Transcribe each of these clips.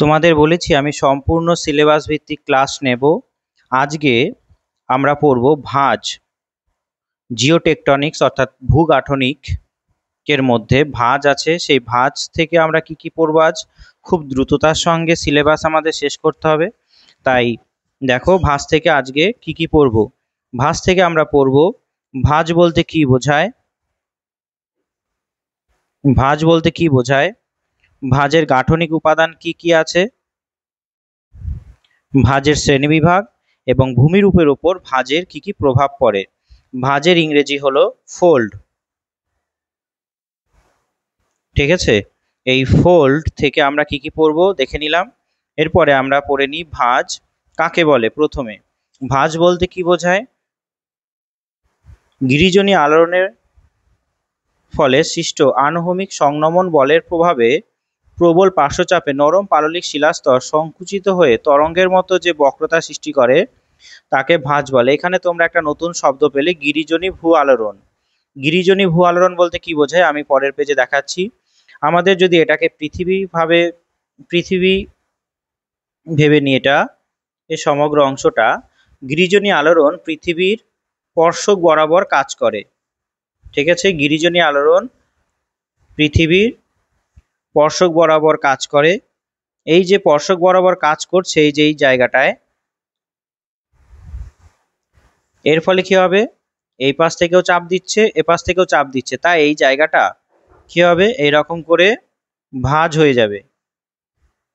তোমাদের বলেছি আমি সম্পূর্ণ সিলেবাস ভিত্তিক ক্লাস নেব। আজকে আমরা পড়ব ভাঁজ, জিওটেকটনিক্স অর্থাৎ ভূগাঠনিক এর মধ্যে ভাঁজ আছে। সেই ভাঁজ থেকে আমরা কি কি পড়ব আজ, খুব দ্রুততার সঙ্গে সিলেবাস আমাদের শেষ করতে হবে। তাই দেখো ভাঁজ থেকে আজকে কি কি পড়ব। ভাঁজ থেকে আমরা পড়ব ভাঁজ বলতে কি বোঝায়, ভাঁজ বলতে কি বোঝায়, ভাঁজের গাঠনিক উপাদান কি কি আছে, ভাঁজের শ্রেণীবিভাগ এবং ভূমিরূপের ওপর ভাঁজের কি কি প্রভাব পড়ে। ভাঁজের ইংরেজি হলো ফোল্ড। ঠিক আছে, এই ফোল্ড থেকে আমরা কি কি পড়ব দেখে নিলাম। এরপরে আমরা পড়ে নিই ভাঁজ কাকে বলে। প্রথমে ভাঁজ বলতে কি বোঝায়, গিরিজনী আলোড়নের ফলে সৃষ্ট আনহমিক সংনমন বলের প্রভাবে প্রবল পার্শ্বচাপে নরম পাললিক শিলাস্তর সংকুচিত হয়ে তরঙ্গের মতো যে বক্রতা সৃষ্টি করে তাকে ভাঁজ বলে। এখানে তোমরা একটা নতুন শব্দ পেলে, গিরিজনী ভূ আলোড়ন। গিরিজনী ভূ আলোড়ন বলতে কি বোঝায় আমি পরের পেজে দেখাচ্ছি। আমাদের যদি এটাকে পৃথিবী ভেবে নিই, এটা এই সমগ্র অংশটা, গিরিজনী আলোড়ন পৃথিবীর স্পর্শক বরাবর কাজ করে। ঠিক আছে, গিরিজনী আলোড়ন পৃথিবীর স্পর্শক বরাবর কাজ করে। এই যে স্পর্শক বরাবর কাজ করছে, এই যে এই জায়গাটায়, এর ফলে কি হবে, এই পাশ থেকেও চাপ দিচ্ছে, এ পাশ থেকেও চাপ দিচ্ছে, তাই এই জায়গাটা কি হবে, এরকম করে ভাঁজ হয়ে যাবে,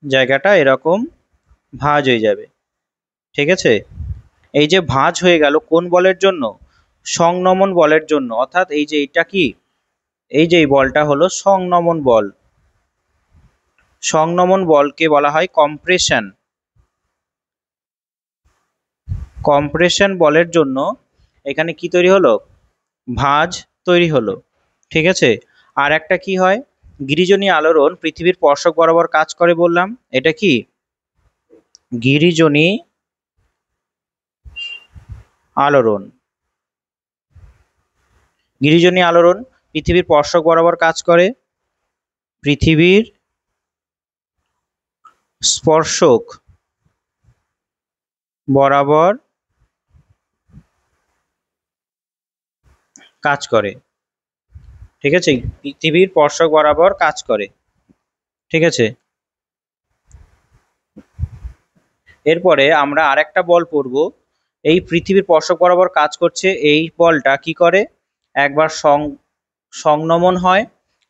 জায়গাটা এরকম ভাঁজ হয়ে যাবে। ঠিক আছে, এই যে ভাঁজ হয়ে গেল কোন বলের জন্য, সংনমন বলের জন্য। অর্থাৎ এই যে এটা কি, এই যে এই বলটা হলো সংনমন বল। সংনমন বলকে বলা হয় কম্প্রেশন। কম্প্রেশন বলের জন্য এখানে কি তৈরি হলো, ভাঁজ তৈরি হলো। ঠিক আছে, আর একটা কি হয়, গিরিজনী আলোড়ন পৃথিবীর স্পর্শক বরাবর কাজ করে বললাম, এটা কি গিরিজনী আলোড়ন। গিরিজনী আলোড়ন পৃথিবীর স্পর্শক বরাবর কাজ করে, পৃথিবীর স্পর্শক বরাবর কাজ করে। ঠিক আছে, পৃথিবীর স্পর্শক বরাবর কাজ করে। ঠিক আছে, এরপরে আমরা আরেকটা বল পড়ব। এই পৃথিবীর স্পর্শক বরাবর কাজ করছে, এই বলটা কি করে, একবার সংনমন হয়,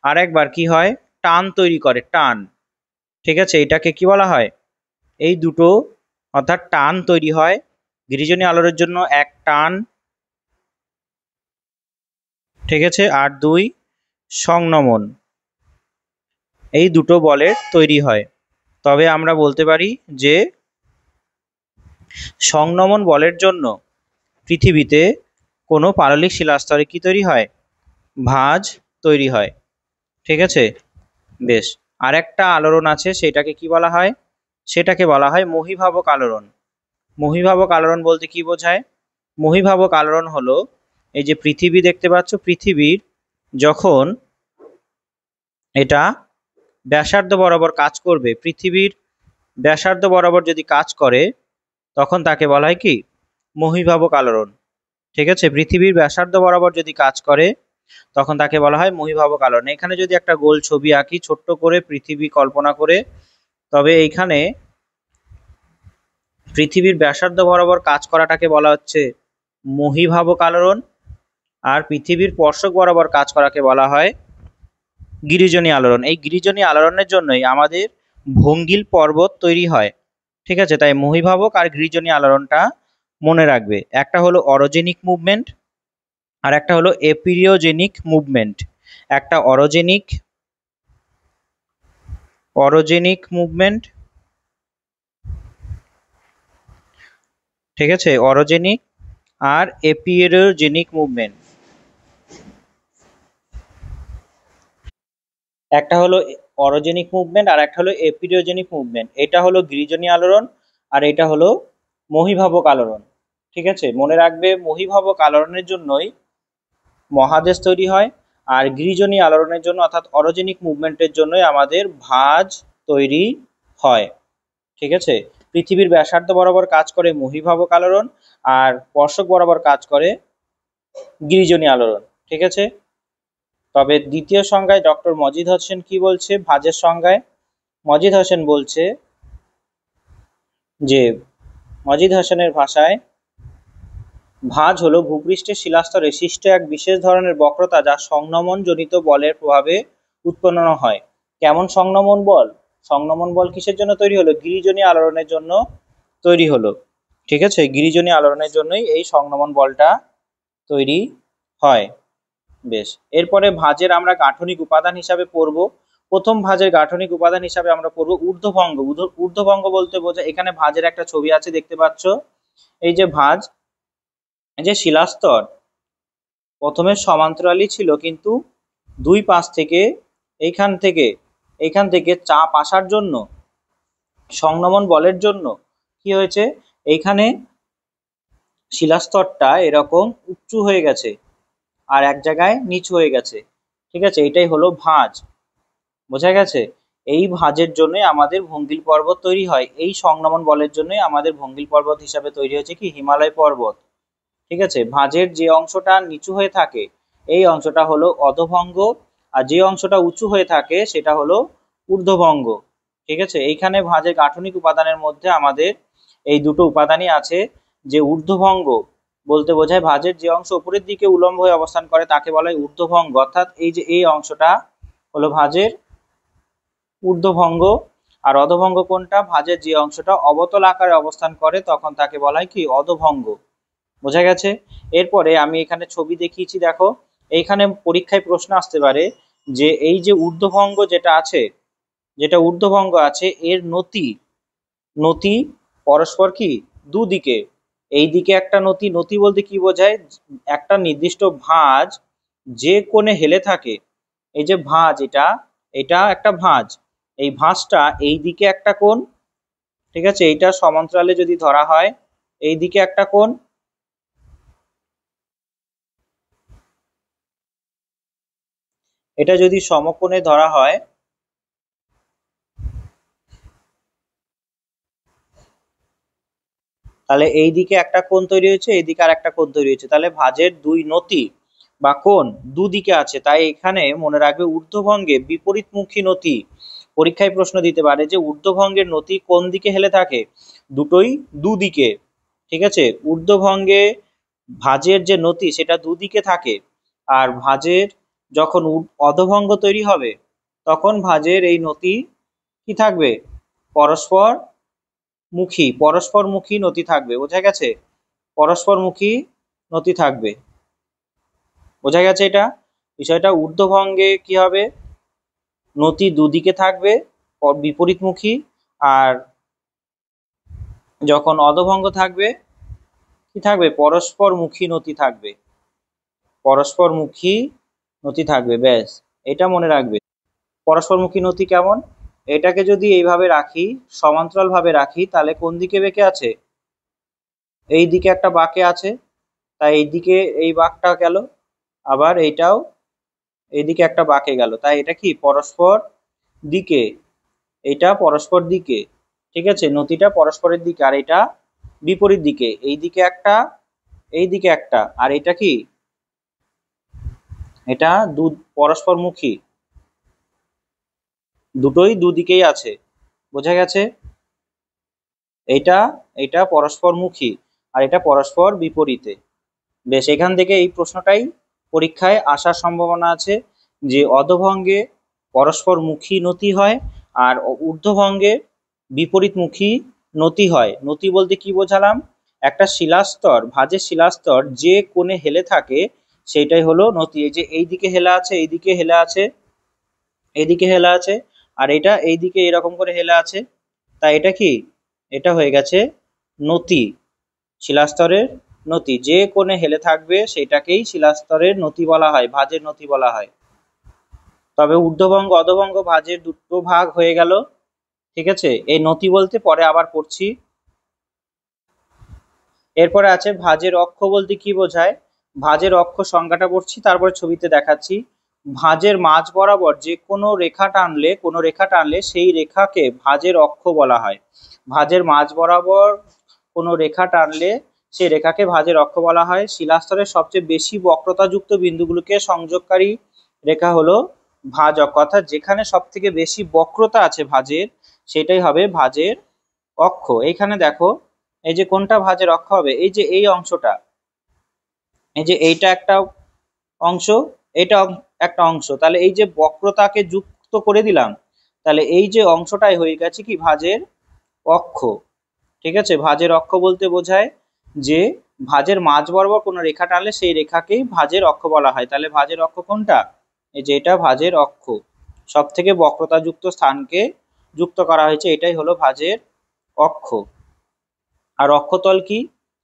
আর একবার কি হয়, টান তৈরি করে, টান। ঠিক আছে, এটাকে কি বলা হয়, এই দুটো অর্থাৎ টান তৈরি হয় গিরিজনী আলোড়নের জন্য, এক টান, ঠিক আছে, আর দুই সংনমন, এই দুটো বলের তৈরি হয়। তবে আমরা বলতে পারি যে সংনমন বলের জন্য পৃথিবীতে কোনো পাললিক শিলাস্তরে কি তৈরি হয়, ভাঁজ তৈরি হয়। ঠিক আছে, বেশ। আর একটা আলোড়ন আছে, সেটাকে কি বলা হয়, সেটাকে বলা হয় মহীভাবক আলোড়ন। মহীভাবক আলোড়ন বলতে কি বোঝায়, মহীভাবক আলোড়ন হলো, এই যে পৃথিবী দেখতে পাচ্ছ, পৃথিবীর যখন এটা ব্যাসার্ধ বরাবর কাজ করবে, পৃথিবীর ব্যাসার্ধ বরাবর যদি কাজ করে তখন তাকে বলা হয় কি, মহীভাবক আলোড়ন। ঠিক আছে, পৃথিবীর ব্যাসার্ধ বরাবর যদি কাজ করে তখন তাকে বলা হয় মহীভাবক আলোড়ন। এখানে যদি একটা গোল ছবি আঁকি ছোট্ট করে পৃথিবী কল্পনা করে, তবে এইখানে পৃথিবীর ব্যাসার্ধ বরাবর কাজ করাটাকে বলা হচ্ছে মহীভাবক আলোড়ন, আর পৃথিবীর স্পর্শক বরাবর কাজ করাকে বলা হয় গিরিজনী আলোড়ন। এই গিরিজনী আলোড়নের জন্যই আমাদের ভঙ্গিল পর্বত তৈরি হয়। ঠিক আছে, তাই মহীভাবক আর গিরিজনী আলোড়নটা মনে রাখবে। একটা হলো অরোজেনিক মুভমেন্ট আর একটা হলো এপিরিওজেনিক মুভমেন্ট। একটা অরোজেনিক মুভমেন্ট, ঠিক আছে, অরোজেনিক আর এপিরিওজেনিক মুভমেন্ট। একটা হলো অরোজেনিক মুভমেন্ট আর একটা হলো এপিরিওজেনিক মুভমেন্ট। এটা হলো গিরিজনী আলোড়ন আর এটা হলো মহীভাবক আলোড়ন। ঠিক আছে, মনে রাখবে মহীভাবক আলোড়নের জন্যই মহাদেশ তৈরি হয়, আর গিরিজনী আলোড়নের জন্য অর্থাৎ অরোজেনিক মুভমেন্টের জন্যই আমাদের ভাঁজ তৈরি হয়। ঠিক আছে। পৃথিবীর ব্যাসার্ধ বরাবর কাজ করে মহীভাবক আলোড়ন, আর স্পর্শক বরাবর কাজ করে গিরিজনী আলোড়ন। ঠিক আছে। তবে দ্বিতীয় সংজ্ঞায় ডক্টর মজিদ হোসেন কি বলছে ভাঁজের সংজ্ঞায়? মজিদ হোসেন বলছে যে, মজিদ হোসেনের ভাষায় ভাঁজ হলো ভূপৃষ্ঠের শিলাস্তরে সৃষ্ট এক বিশেষ ধরনের বক্রতা যা সংনমন জনিত বলের প্রভাবে উৎপন্ন হয়। কেমন সংনমন বল? সংনমন বল কিসের জন্য তৈরি হলো? গিরিজনী আলোড়নের জন্য তৈরি হলো। ঠিক আছে, গিরিজনী আলোড়নের জন্যই এই সংনমন বলটা তৈরি হয়। বেশ, এরপরে ভাঁজের আমরা গাঠনিক উপাদান হিসাবে পড়ব। প্রথম ভাঁজের গাঠনিক উপাদান হিসাবে আমরা পড়ব ঊর্ধ্বভঙ্গ। ঊর্ধ্বভঙ্গ বলতে বোঝায়, এখানে ভাঁজের একটা ছবি আছে দেখতে পাচ্ছ। এই যে ভাঁজ, এই যে শিলাস্তর প্রথমে সমান্তরালই ছিল, কিন্তু দুই পাশ থেকে এইখান থেকে চাপ আসার জন্য, সংনমন বলের জন্য কি হয়েছে, এইখানে শিলাস্তরটা এরকম উঁচু হয়ে গেছে আর এক জায়গায় নিচু হয়ে গেছে। ঠিক আছে, এটাই হলো ভাঁজ। বোঝা গেছে? এই ভাঁজের জন্যই আমাদের ভঙ্গিল পর্বত তৈরি হয়। এই সংনমন বলের জন্যই আমাদের ভঙ্গিল পর্বত হিসাবে তৈরি হয়েছে কি হিমালয় পর্বত। ঠিক আছে, ভাঁজের যে অংশটা নিচু হয়ে থাকে এই অংশটা হলো অধভঙ্গ, আর যে অংশটা উঁচু হয়ে থাকে সেটা হলো ঊর্ধ্বভঙ্গ। ঠিক আছে, এইখানে ভাঁজের গাঠনিক উপাদানের মধ্যে আমাদের এই দুটো উপাদানই আছে। যে ঊর্ধ্বভঙ্গ বলতে বোঝায় ভাঁজের যে অংশ উপরের দিকে উলম্ব হয়ে অবস্থান করে তাকে বলা হয় ঊর্ধ্বভঙ্গ, অর্থাৎ এই যে এই অংশটা হলো ভাঁজের ঊর্ধ্বভঙ্গ। আর অধভঙ্গ কোনটা? ভাঁজের যে অংশটা অবতল আকারে অবস্থান করে তখন তাকে বলা হয় কি অধভঙ্গ। বোঝা গেছে? এরপরে আমি এখানে ছবি দেখিয়েছি, দেখো। এইখানে পরীক্ষায় প্রশ্ন আসতে পারে যে এই যে ঊর্ধ্বভঙ্গ যেটা ঊর্ধ্বভঙ্গ আছে এর নতি নতি পরস্পর কি দুদিকে। এই দিকে একটা নতি, নতি বলতে কি বোঝায়? একটা নির্দিষ্ট ভাঁজ যে কোণে হেলে থাকে। এই যে ভাঁজ, এটা একটা ভাঁজ, এই ভাঁজটা এই দিকে একটা কোণ। ঠিক আছে, এইটা সমান্তরালে যদি ধরা হয় এই দিকে একটা কোণ, এটা যদি সমকোণে ধরা হয় তাহলে এই দিকে একটা কোণ তৈরি হয়েছে, এই দিকে আর একটা কোণ তৈরি হয়েছে, তাহলে ভাঁজের দুই নতি বা কোণ দুদিকে আছে। তাই এখানে মনে রাখবে ঊর্ধ্বভঙ্গে বিপরীতমুখী নতি। পরীক্ষায় প্রশ্ন দিতে পারে যে ঊর্ধ্বভঙ্গের নতি কোন দিকে হেলে থাকে? দুটোই দুদিকে। ঠিক আছে, ঊর্ধ্বভঙ্গে ভাঁজের যে নতি সেটা দুদিকে থাকে, আর ভাঁজের যখন অধভঙ্গ তৈরি হবে তখন ভাঁজের এই নতি কি থাকবে? পরস্পরমুখী নতি থাকবে। বোঝা গেছে? পরস্পরমুখী নতি থাকবে। বোঝা গেছে এটা বিষয়টা? ঊর্ধ্বভঙ্গে কি হবে? নতি দুদিকে থাকবে বিপরীতমুখী, আর যখন অধভঙ্গ থাকবে কি থাকবে? পরস্পরমুখী নতি থাকবে। পরস্পরমুখী নতি থাকবে, ব্যাস এটা মনে রাখবে। পরস্পরমুখী নতি কেমন? এটাকে যদি এইভাবে রাখি, সমান্তরাল ভাবে রাখি, তাহলে কোন দিকে বেঁকে আছে? এই দিকে একটা বাঁকে আছে, তাই এই দিকে এই বাঁকটা গেল, আবার এইটাও এইদিকে একটা বাঁকে গেল, তাই এটা কি পরস্পর দিকে, এটা পরস্পর দিকে। ঠিক আছে, নতিটা পরস্পরের দিকে আর এটা বিপরীত দিকে। এইদিকে একটা, এইদিকে একটা, আর এটা কি? এটা পরস্পরমুখী, দুটোই দুদিকেই আছে। বোঝা গেছে? এটা এটা পরস্পরমুখী আর এটা পরস্পর বিপরীতে। বেশ, এখান থেকে এই প্রশ্নটাই পরীক্ষায় আসার সম্ভাবনা আছে যে অধভঙ্গে পরস্পরমুখী নতি হয় আর ঊর্ধ্বভঙ্গে বিপরীতমুখী নতি হয়। নতি বলতে কি বোঝালাম? একটা শিলাস্তর, ভাঁজের শিলাস্তর যে কোণে হেলে থাকে সেটাই হলো নতি। এই যে এইদিকে হেলা আছে, এইদিকে হেলা আছে, এইদিকে হেলা আছে, আর এটা এইদিকে এরকম করে হেলা আছে, তাই এটা কি? এটা হয়ে গেছে নতি, শিলাস্তরের নতি। যে কোণে হেলে থাকবে সেটাকেই শিলাস্তরের নতি বলা হয়, ভাঁজের নতি বলা হয়। তবে ঊর্ধ্বভঙ্গ অধভঙ্গ ভাঁজের দুটো ভাগ হয়ে গেল। ঠিক আছে, এই নতি বলতে পরে আবার পড়ছি। এরপরে আছে ভাঁজের অক্ষ বলতে কি বোঝায়? ভাঁজের অক্ষ সংজ্ঞাটা পড়ছি, তারপরে ছবিতে দেখাচ্ছি। ভাঁজের মাঝ বরাবর যে কোনো রেখা টানলে সেই রেখাকে ভাঁজের অক্ষ বলা হয়। ভাঁজের মাঝ বরাবর কোনো রেখা টানলে সেই রেখাকে ভাঁজের অক্ষ বলা হয়। শিলাস্তরের সবচেয়ে বেশি বক্রতাযুক্ত বিন্দুগুলোকে সংযোগকারী রেখা হলো ভাঁজ অক্ষ, অর্থাৎ যেখানে সব থেকে বেশি বক্রতা আছে ভাঁজের, সেটাই হবে ভাঁজের অক্ষ। এইখানে দেখো, এই যে কোনটা ভাঁজের অক্ষ হবে, এই যে এই অংশটা, এই যে এইটা একটা অংশ, এটা একটা অংশ, তাহলে এই যে বক্রতাকে যুক্ত করে দিলাম, তাহলে এই যে অংশটাই হয়ে গেছে কি ভাঁজের অক্ষ। ঠিক আছে, ভাঁজের অক্ষ বলতে বোঝায় যে ভাঁজের মাঝ বরাবর কোনো রেখা টানলে সেই রেখাকেই ভাঁজের অক্ষ বলা হয়। তাহলে ভাঁজের অক্ষ কোনটা, এই যে এটা ভাঁজের অক্ষ, সব থেকে বক্রতাযুক্ত স্থানকে যুক্ত করা হয়েছে, এটাই হলো ভাঁজের অক্ষ। আর অক্ষতল কি,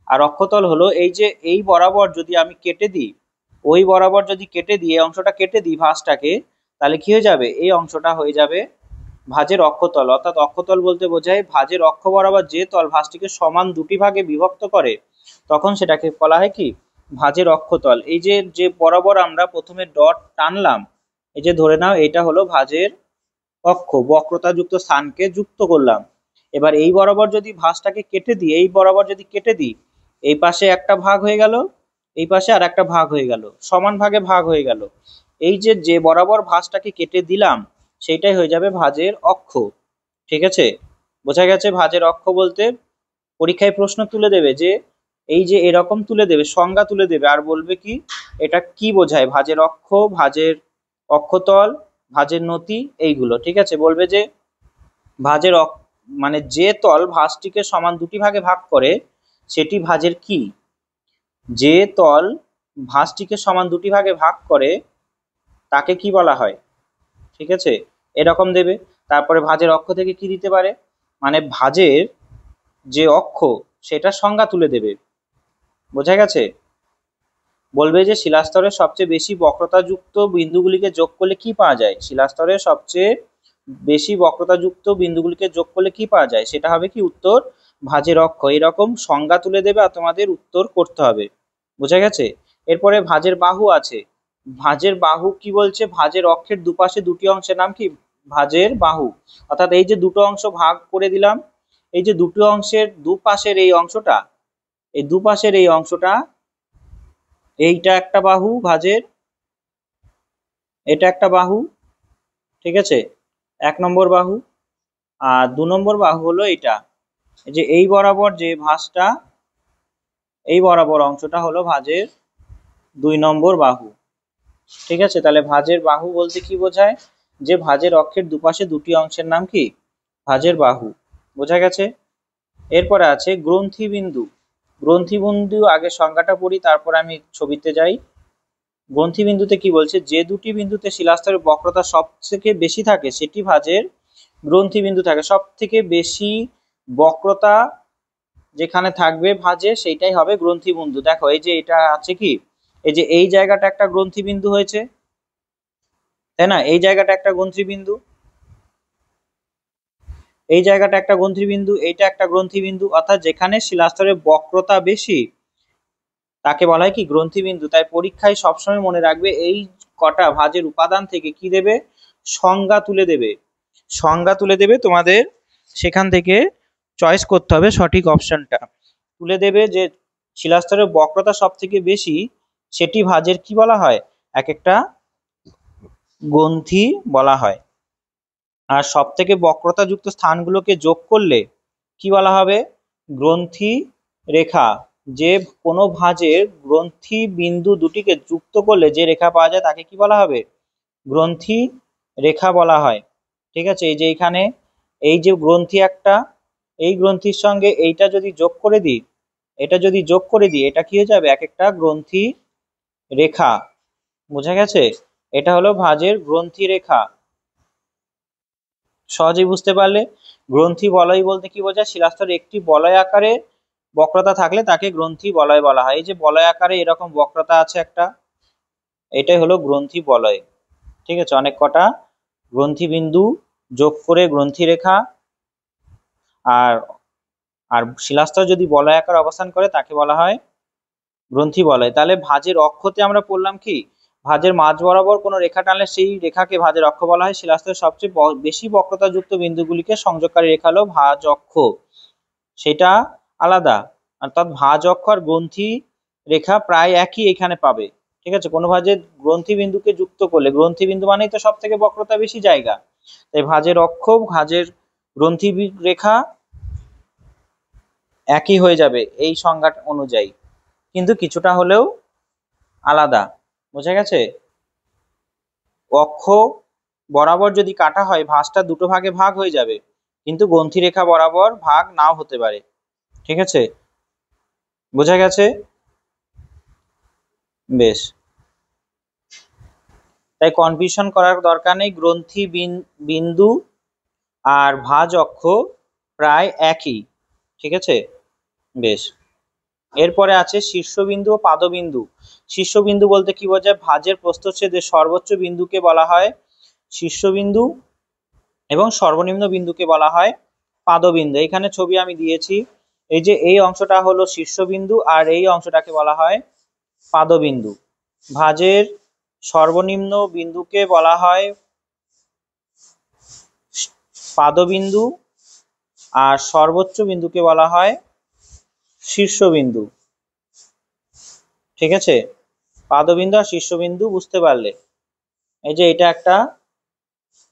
আর অক্ষতল হলো এই যে এই বরাবর যদি আমি কেটে দিই, ওই বরাবর যদি কেটে দিই, এই অংশটা কেটে দিই ভাঁজটাকে, তাহলে কি হয়ে যাবে, এই অংশটা হয়ে যাবে ভাঁজের অক্ষতল। অর্থাৎ অক্ষতল বলতে বোঝায় ভাঁজের অক্ষ বরাবর যে তল ভাঁজটিকে সমান দুটি ভাগে বিভক্ত করে, তখন সেটাকে বলা হয় কি ভাঁজের অক্ষতল। এই যে যে বরাবর আমরা প্রথমে ডট টানলাম, এই যে ধরে নাও এটা হলো ভাঁজের অক্ষ, বক্রতাযুক্ত স্থানকে যুক্ত করলাম। এবার এই বরাবর যদি ভাঁজটাকে কেটে দিই, এই বরাবর যদি কেটে দিই, এই পাশে একটা ভাগ হয়ে গেল, এই পাশে আর একটা ভাগ হয়ে গেল, সমান ভাগে ভাগ হয়ে গেল। এই যে যে বরাবর ভাঁজটাকে কেটে দিলাম, সেইটাই হয়ে যাবে ভাঁজের অক্ষ। ঠিক আছে, বোঝা গেছে। ভাঁজের অক্ষ বলতে পরীক্ষায় প্রশ্ন তুলে দেবে যে এই যে এরকম তুলে দেবে, সংজ্ঞা তুলে দেবে, আর বলবে কি এটা কি বোঝায়, ভাঁজের অক্ষ, ভাঁজের অক্ষতল, ভাঁজের নতি, এইগুলো। ঠিক আছে, বলবে যে ভাঁজের মানে যে তল ভাঁজটিকে সমান দুটি ভাগে ভাগ করে সেটি ভাঁজের কি, যে তল ভাঁজটিকে সমান দুটি ভাগে ভাগ করে তাকে কি বলা হয়। ঠিক আছে, এরকম দেবে। তারপরে ভাঁজের অক্ষ থেকে কি দিতে পারে, মানে ভাঁজের যে অক্ষ সেটা সংজ্ঞা তুলে দেবে। বোঝা গেছে। বলবে যে শিলাস্তরের সবচেয়ে বেশি বক্রতাযুক্ত বিন্দুগুলিকে যোগ করলে কি পাওয়া যায়, শিলাস্তরের সবচেয়ে বেশি বক্রতাযুক্ত বিন্দুগুলিকে যোগ করলে কি পাওয়া যায়, সেটা হবে কি উত্তর ভাঁজের অক্ষ। এরকম সংজ্ঞা তুলে দেবে আর তোমাদের উত্তর করতে হবে। বোঝা গেছে। এরপরে ভাঁজের বাহু আছে। ভাঁজের বাহু কি বলছে, ভাঁজের অক্ষের দুপাশে দুটি অংশের নাম কি ভাঁজের বাহু। অর্থাৎ এই যে দুটো অংশ ভাগ করে দিলাম, এই যে দুটো অংশের দুপাশের এই অংশটা, এই দুপাশের এই অংশটা, এইটা একটা বাহু ভাঁজের, এটা একটা বাহু। ঠিক আছে, 1 নম্বর বাহু। আর 2 নম্বর বাহু হলো এটা, এই যে এই বরাবর যে ভাঁজটা, এই বরাবর অংশটা হলো ভাঁজের 2 নম্বর বাহু। ঠিক আছে, তাহলে ভাঁজের বাহু বলতে কি বোঝায়, যে ভাঁজের অক্ষের দুপাশে দুটি অংশের নাম কি ভাঁজের বাহু। বোঝা গেছে। এরপরে আছে গ্রন্থিবিন্দু। গ্রন্থিবিন্দু আগে সংজ্ঞাটা পড়ি, তারপর আমি ছবিতে যাই। গ্রন্থিবিন্দুতে কি বলছে, যে দুটি বিন্দুতে শিলাস্তরের বক্রতা সব থেকে বেশি থাকে সেটি ভাঁজের গ্রন্থিবিন্দু থাকে। সব থেকে বেশি বক্রতা যেখানে থাকবে ভাঁজে, সেইটাই হবে গ্রন্থিবিন্দু। দেখো এই যে এটা আছে কি, এই যে এই জায়গাটা একটা গ্রন্থিবিন্দু হয়েছে, তাই না, এই জায়গাটা একটা গ্রন্থিবিন্দু, এই জায়গাটা একটা গ্রন্থিবিন্দু, এইটা একটা গ্রন্থিবিন্দু। অর্থাৎ যেখানে শিলাস্তরের বক্রতা বেশি তাকে বলা হয় কি গ্রন্থিবিন্দু। তাই পরীক্ষায় সবসময় মনে রাখবে এই কটা ভাঁজের উপাদান থেকে কি দেবে, সংজ্ঞা তুলে দেবে। সংজ্ঞা তুলে দেবে, তোমাদের সেখান থেকে চয়েস করতে হবে সঠিক অপশনটা। তুলে দেবে যে শিলাস্তরের বক্রতা সব থেকে বেশি সেটি ভাঁজের কি বলা হয়, এক একটা গ্রন্থি বলা হয়। আর সব থেকে বক্রতাযুক্ত স্থানগুলোকে যোগ করলে কি বলা হবে, গ্রন্থি রেখা। যে কোনো ভাঁজের গ্রন্থি বিন্দু দুটিকে যুক্ত করলে যে রেখা পাওয়া যায় তাকে কি বলা হবে, গ্রন্থি রেখা বলা হয়। ঠিক আছে, এই যে এখানে এই যে গ্রন্থি একটা, এই গ্রন্থির সঙ্গে এইটা যদি যোগ করে দিই, এটা যদি যোগ করে দিই, এটা কি হয়ে যাবে, এক একটা গ্রন্থি রেখা। বোঝা গেছে, এটা হলো ভাঁজের গ্রন্থি রেখা। সহজেই বুঝতে পারলে। গ্রন্থি বলয় বলতে কি বোঝায়, শিলাস্তরে একটি বলয় আকারে বক্রতা থাকলে তাকে গ্রন্থি বলয় বলা হয়। এই যে বলয় আকারে এরকম বক্রতা আছে একটা, এটাই হলো গ্রন্থি বলয়। ঠিক আছে, অনেক কটা গ্রন্থি বিন্দু যোগ করে গ্রন্থি রেখা। আর আর শিলাস্তর যদি বলয় আকারে অবস্থান করে তাকে বলা হয় গ্রন্থি বলয়। তাহলে ভাঁজের অক্ষতে আমরা পড়লাম কি, ভাঁজের মাঝ বরাবর কোনো রেখা টানলে সেই রেখাকে ভাঁজের অক্ষ বলা হয়। শিলাস্তরের সবচেয়ে বেশি বক্রতাযুক্ত বিন্দুগুলিকে সংযোগকারী রেখা হলো ভাঁজ অক্ষ, সেটা আলাদা। অর্থাৎ ভাঁজ অক্ষ আর গ্রন্থি রেখা প্রায় একই এখানে পাবে। ঠিক আছে, কোনো ভাঁজের গ্রন্থি বিন্দুকে যুক্ত করলে, গ্রন্থি বিন্দু মানেই তো সব থেকে বক্রতা বেশি জায়গা, তাই ভাঁজের অক্ষ ভাঁজের গ্রন্থি রেখা একই হয়ে যাবে এই সংজ্ঞা অনুযায়ী, কিন্তু কিছুটা হলেও আলাদা। বোঝা গেছে? অক্ষ বরাবর যদি কাটা হয় ভাঁজটা দুটো ভাগে ভাগ হয়ে যাবে, কিন্তু গ্রন্থি রেখা বরাবর ভাগ নাও হতে পারে। ঠিক আছে, বোঝা গেছে? বেশ, তাই কনফিউশন করার দরকার নেই, গ্রন্থি বিন্দু আর ভাঁজ অক্ষ প্রায় একই। ঠিক আছে, বেশ। এরপরে আছে শীর্ষবিন্দু ও পাদবিন্দু। শীর্ষবিন্দু বলতে কি বোঝায়? ভাঁজের প্রস্থচ্ছেদের সর্বোচ্চ বিন্দুকে বলা হয় শীর্ষবিন্দু এবং সর্বনিম্ন বিন্দুকে বলা হয় পাদবিন্দু। এখানে ছবি আমি দিয়েছি, এই যে এই অংশটা হলো শীর্ষবিন্দু আর এই অংশটাকে বলা হয় পাদবিন্দু। ভাঁজের সর্বনিম্ন বিন্দুকে বলা হয় পাদবিন্দু আর সর্বোচ্চ বিন্দুকে বলা হয় শীর্ষবিন্দু। ঠিক আছে, পাদবিন্দু আর শীর্ষবিন্দু বুঝতে পারলে? এই যে এটা একটা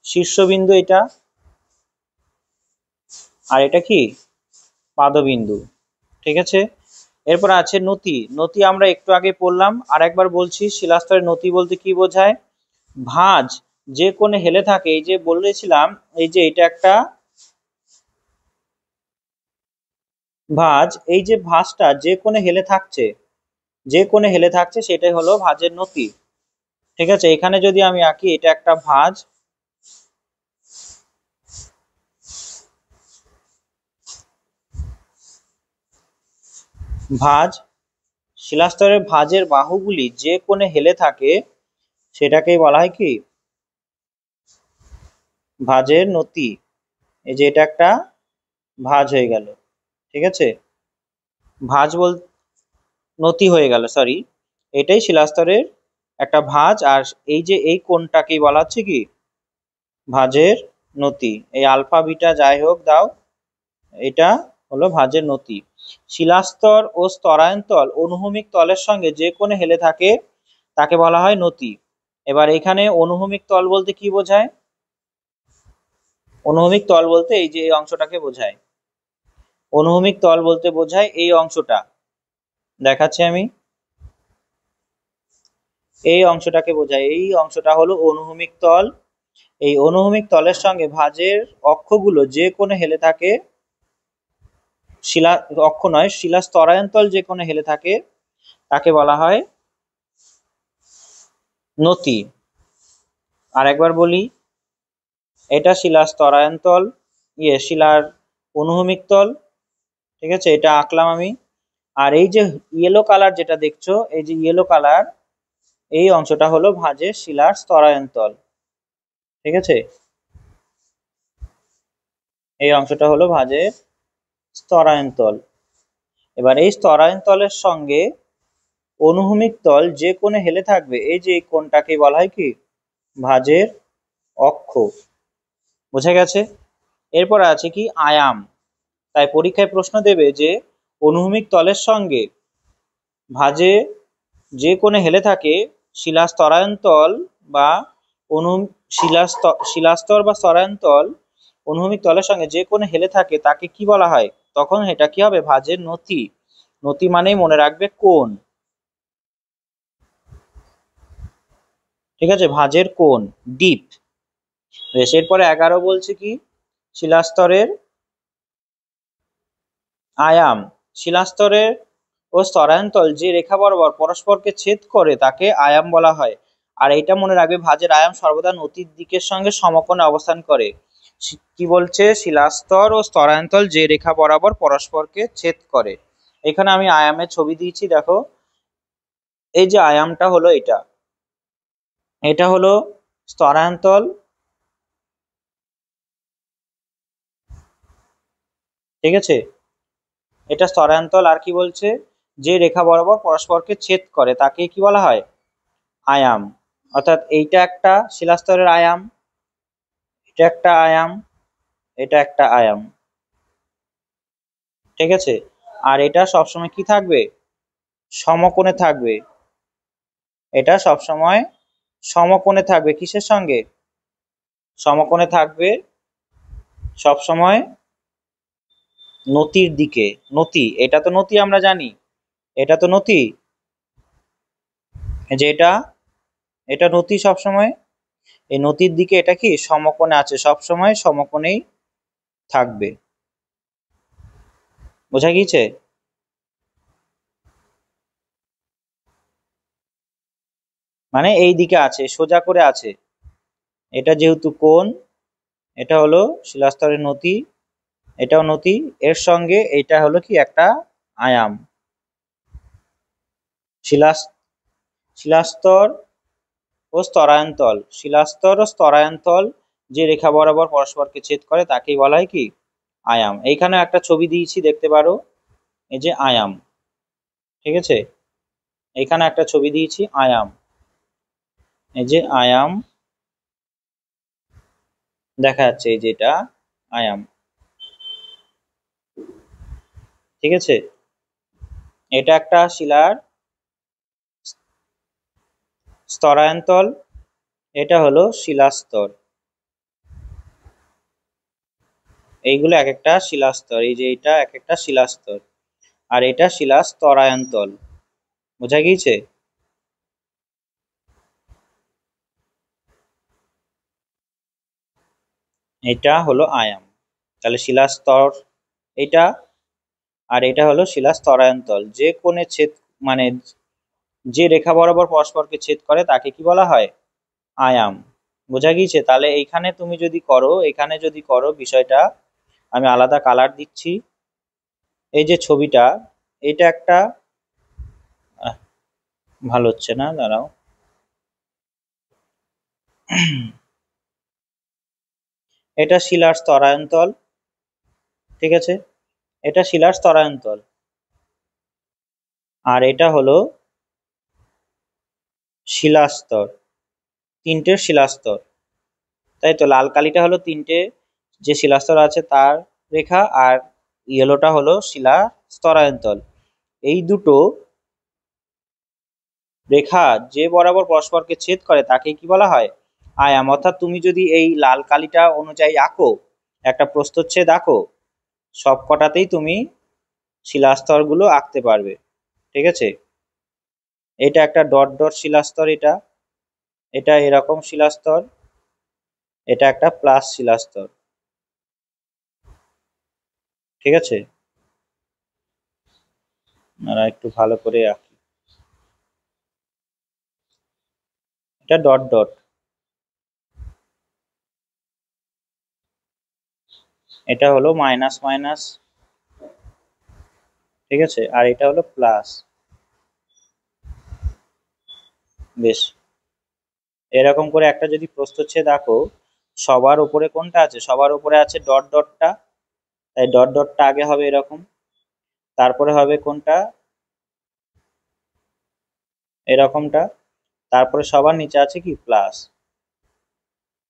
শীর্ষবিন্দু, এটা, আর এটা কি পাদবিন্দু। ঠিক আছে, এরপর আছে নতি। নতি আমরা একটু আগে পড়লাম, আর একবার বলছি, শিলাস্তরের নতি বলতে কি বোঝায়? ভাঁজ যে কোণে হেলে থাকে, এই যে বলেছিলাম, এই যে এটা একটা ভাঁজ, এই যে ভাঁজটা যে কোণে হেলে থাকছে, যে কোণে হেলে থাকছে সেটাই হলো ভাঁজের নতি। ঠিক আছে, এখানে যদি আমি আঁকি, এটা একটা ভাঁজ, ভাঁজ, শিলাস্তরের ভাঁজের বাহুগুলি যে কোণে হেলে থাকে সেটাকেই বলা হয় কি? ভাঁজের নতি। এই যে এটা একটা ভাঁজ হয়ে গেল। ঠিক আছে, ভাঁজ নতি হয়ে গেল, সরি, এটাই শিলাস্তরের একটা ভাঁজ, আর এই যে এই কোণটাকেই বলা হচ্ছে কি? ভাঁজের নতি। এই আলফা বিটা যাই হোক দাও, এটা হলো ভাঁজের নতি। শিলাস্তর ও স্তরায়ন্তল অনুভূমিক তলের সঙ্গে যে কোণে হেলে থাকে তাকে বলা হয় নতি। এবার এখানে অনুভূমিক তল বলতে কি বোঝায়? অনুভূমিক তল বলতে এই যে এই অংশটাকে বোঝায়। অনুভূমিক তল বলতে বোঝায় এই অংশটা, দেখাচ্ছি আমি, এই অংশটাকে বোঝায়, এই অংশটা হলো অনুভূমিক তল। এই অনুভূমিক তলের সঙ্গে ভাঁজের অক্ষগুলো যে কোণে হেলে থাকে, শিলা অক্ষ নয়, শিলা স্তরায়ন্তল যে কোণে হেলে থাকে তাকে বলা হয় নতি। আর একবার বলি, এটা শিলার স্তরায়ন্তল, শিলার অনুভূমিক তল। ঠিক আছে, এটা আঁকলাম আমি। আর এই যে ইয়েলো কালার যেটা দেখছো, এই যে ইয়েলো কালার, এই অংশটা হলো ভাঁজের শিলার স্তরায়ন্তল। ঠিক আছে, এই অংশটা হলো ভাঁজের স্তরায়ন্তল। এবার এই স্তরায়ন্তলের সঙ্গে অনুভূমিক তল যে কোণে হেলে থাকবে, এই যে কোণটাকে বলা হয় কি? ভাঁজের অক্ষ। বোঝা গেছে? এরপর আছে কি? আয়াম। তাই পরীক্ষায় প্রশ্ন দেবে যে অনুভূমিক তলের সঙ্গে ভাঁজে যে কোণে হেলে থাকে শিলা স্তরায়ন্তল বা শিলাস্তর বা স্তরায়ন্তল অনুভূমিক তলের সঙ্গে যে কোণে হেলে থাকে তাকে কি বলা হয়? তখন এটা কি হবে? ভাঁজের নতি। নতি মানেই মনে রাখবে কোণ। ঠিক আছে, ভাঁজের কোণ, ডিপ। বেশ, এরপরে 11 বলছে কি? শিলাস্তরের আয়াম। শিলাস্তরের ও স্তরায়ন্তল যে রেখা বরাবর পরস্পরকে ছেদ করে তাকে আয়াম বলা হয়। আর এটা মনে রাখবে, ভাঁজের আয়াম সর্বদা নতির দিকের সঙ্গে সমকোণে অবস্থান করে। কি বলছে? শিলাস্তর ও স্তরায়ন্তল যে রেখা বরাবর পরস্পরকে ছেদ করে। এখানে আমি আয়ামের ছবি দিয়েছি, দেখো, এই যে আয়ামটা হলো এটা, এটা হলো স্তরায়ন্তল। ঠিক আছে, এটা স্তরায়ন্তল। আর কি বলছে? যে রেখা বরাবর পরস্পরকে ছেদ করে তাকে কি বলা হয়? আয়াম। অর্থাৎ এইটা একটা শিলাস্তরের আয়াম, এটা একটা আয়াম, এটা একটা আয়াম, ঠিক আছে। আর এটা সবসময় কি থাকবে, সমকোণে থাকবে। এটা সবসময় সমকোণে থাকবে, কিসের সঙ্গে, সমকোণে থাকবে সবসময় নতির দিকে। নতি, এটা তো নতি আমরা জানি, এটা তো নতি, যে এটা নতি সবসময়, এই নতির দিকে এটা কি সমকোণে আছে, সবসময় সমকোণেই থাকবে। বোঝা গিয়েছে? মানে এই দিকে আছে, সোজা করে আছে। এটা যেহেতু কোণ, এটা হলো শিলাস্তরের নতি, এটাও নতি, এর সঙ্গে এটা হলো কি একটা আয়াম। শিলাস্তর ও স্তরায়ন্তল, শিলাস্তর ও স্তরায়ন্তল যে রেখা বরাবর পরস্পরকে ছেদ করে তাকেই বলা হয় কি আয়াম। এইখানে একটা ছবি দিয়েছি দেখতে পারো, এই যে আয়াম, ঠিক আছে। এখানে একটা ছবি দিয়েছি আয়াম, এই যে আয়াম দেখা যাচ্ছে, এই যে এটা আয়াম, ঠিক আছে। এটা একটা শিলার স্তরায়ন্তল, এটা হলো শিলাস্তর। এইগুলো এক একটা শিলাস্তর, এই যে এটা এক একটা শিলাস্তর, আর এটা শিলা স্তরায়ন্তল। বোঝা গিয়েছে? এটা হলো আয়াম, তাহলে শিলাস্তর এটা, আর এটা হলো শিলা স্তরায়ন্তল। যে কোণে ছেদ, মানে যে রেখা বরাবর পরস্পরকে ছেদ করে তাকে কি বলা হয়, আয়াম। বোঝা গিয়েছে? তাহলে এইখানে তুমি যদি করো, এখানে যদি করো বিষয়টা, আমি আলাদা কালার দিচ্ছি। এই যে ছবিটা, এটা একটা আহ, ভালো হচ্ছে না, দাঁড়াও। এটা শিলার স্তরায়ন্তল, ঠিক আছে, এটা শিলার স্তরায়ন্তল, আর এটা হলো শিলাস্তর, তিনটে শিলাস্তর। তাই তো, লাল কালিটা হলো তিনটে যে শিলাস্তর আছে তার রেখা, আর ইয়েলোটা হলো শিলা স্তরায়ন্তল। এই দুটো রেখা যে বরাবর পরস্পরকে ছেদ করে তাকে কি বলা হয়, আয়াম। অর্থাৎ তুমি যদি এই লাল কালিটা অনুযায়ী আঁকো, একটা প্রস্থচ্ছেদ আঁকো, সব কটাতেই তুমি শিলাস্তরগুলো আঁকতে পারবে, ঠিক আছে। এটা একটা ডট ডট শিলাস্তর, এটা এটা এরকম শিলাস্তর, এটা একটা প্লাস শিলাস্তর, ঠিক আছে। আর একটু ভালো করে আঁকি, এটা ডট ডট, এটা হলো মাইনাস মাইনাস, ঠিক আছে, আর এটা হলো প্লাস। বেশ, এরকম করে একটা যদি প্রস্থচ্ছেদ আঁকো, সবার উপরে কোনটা আছে, সবার উপরে আছে ডট ডটটা, তাই ডট ডটটা আগে হবে এরকম, তারপরে হবে কোনটা, এরকমটা, তারপরে সবার নিচে আছে কি প্লাস।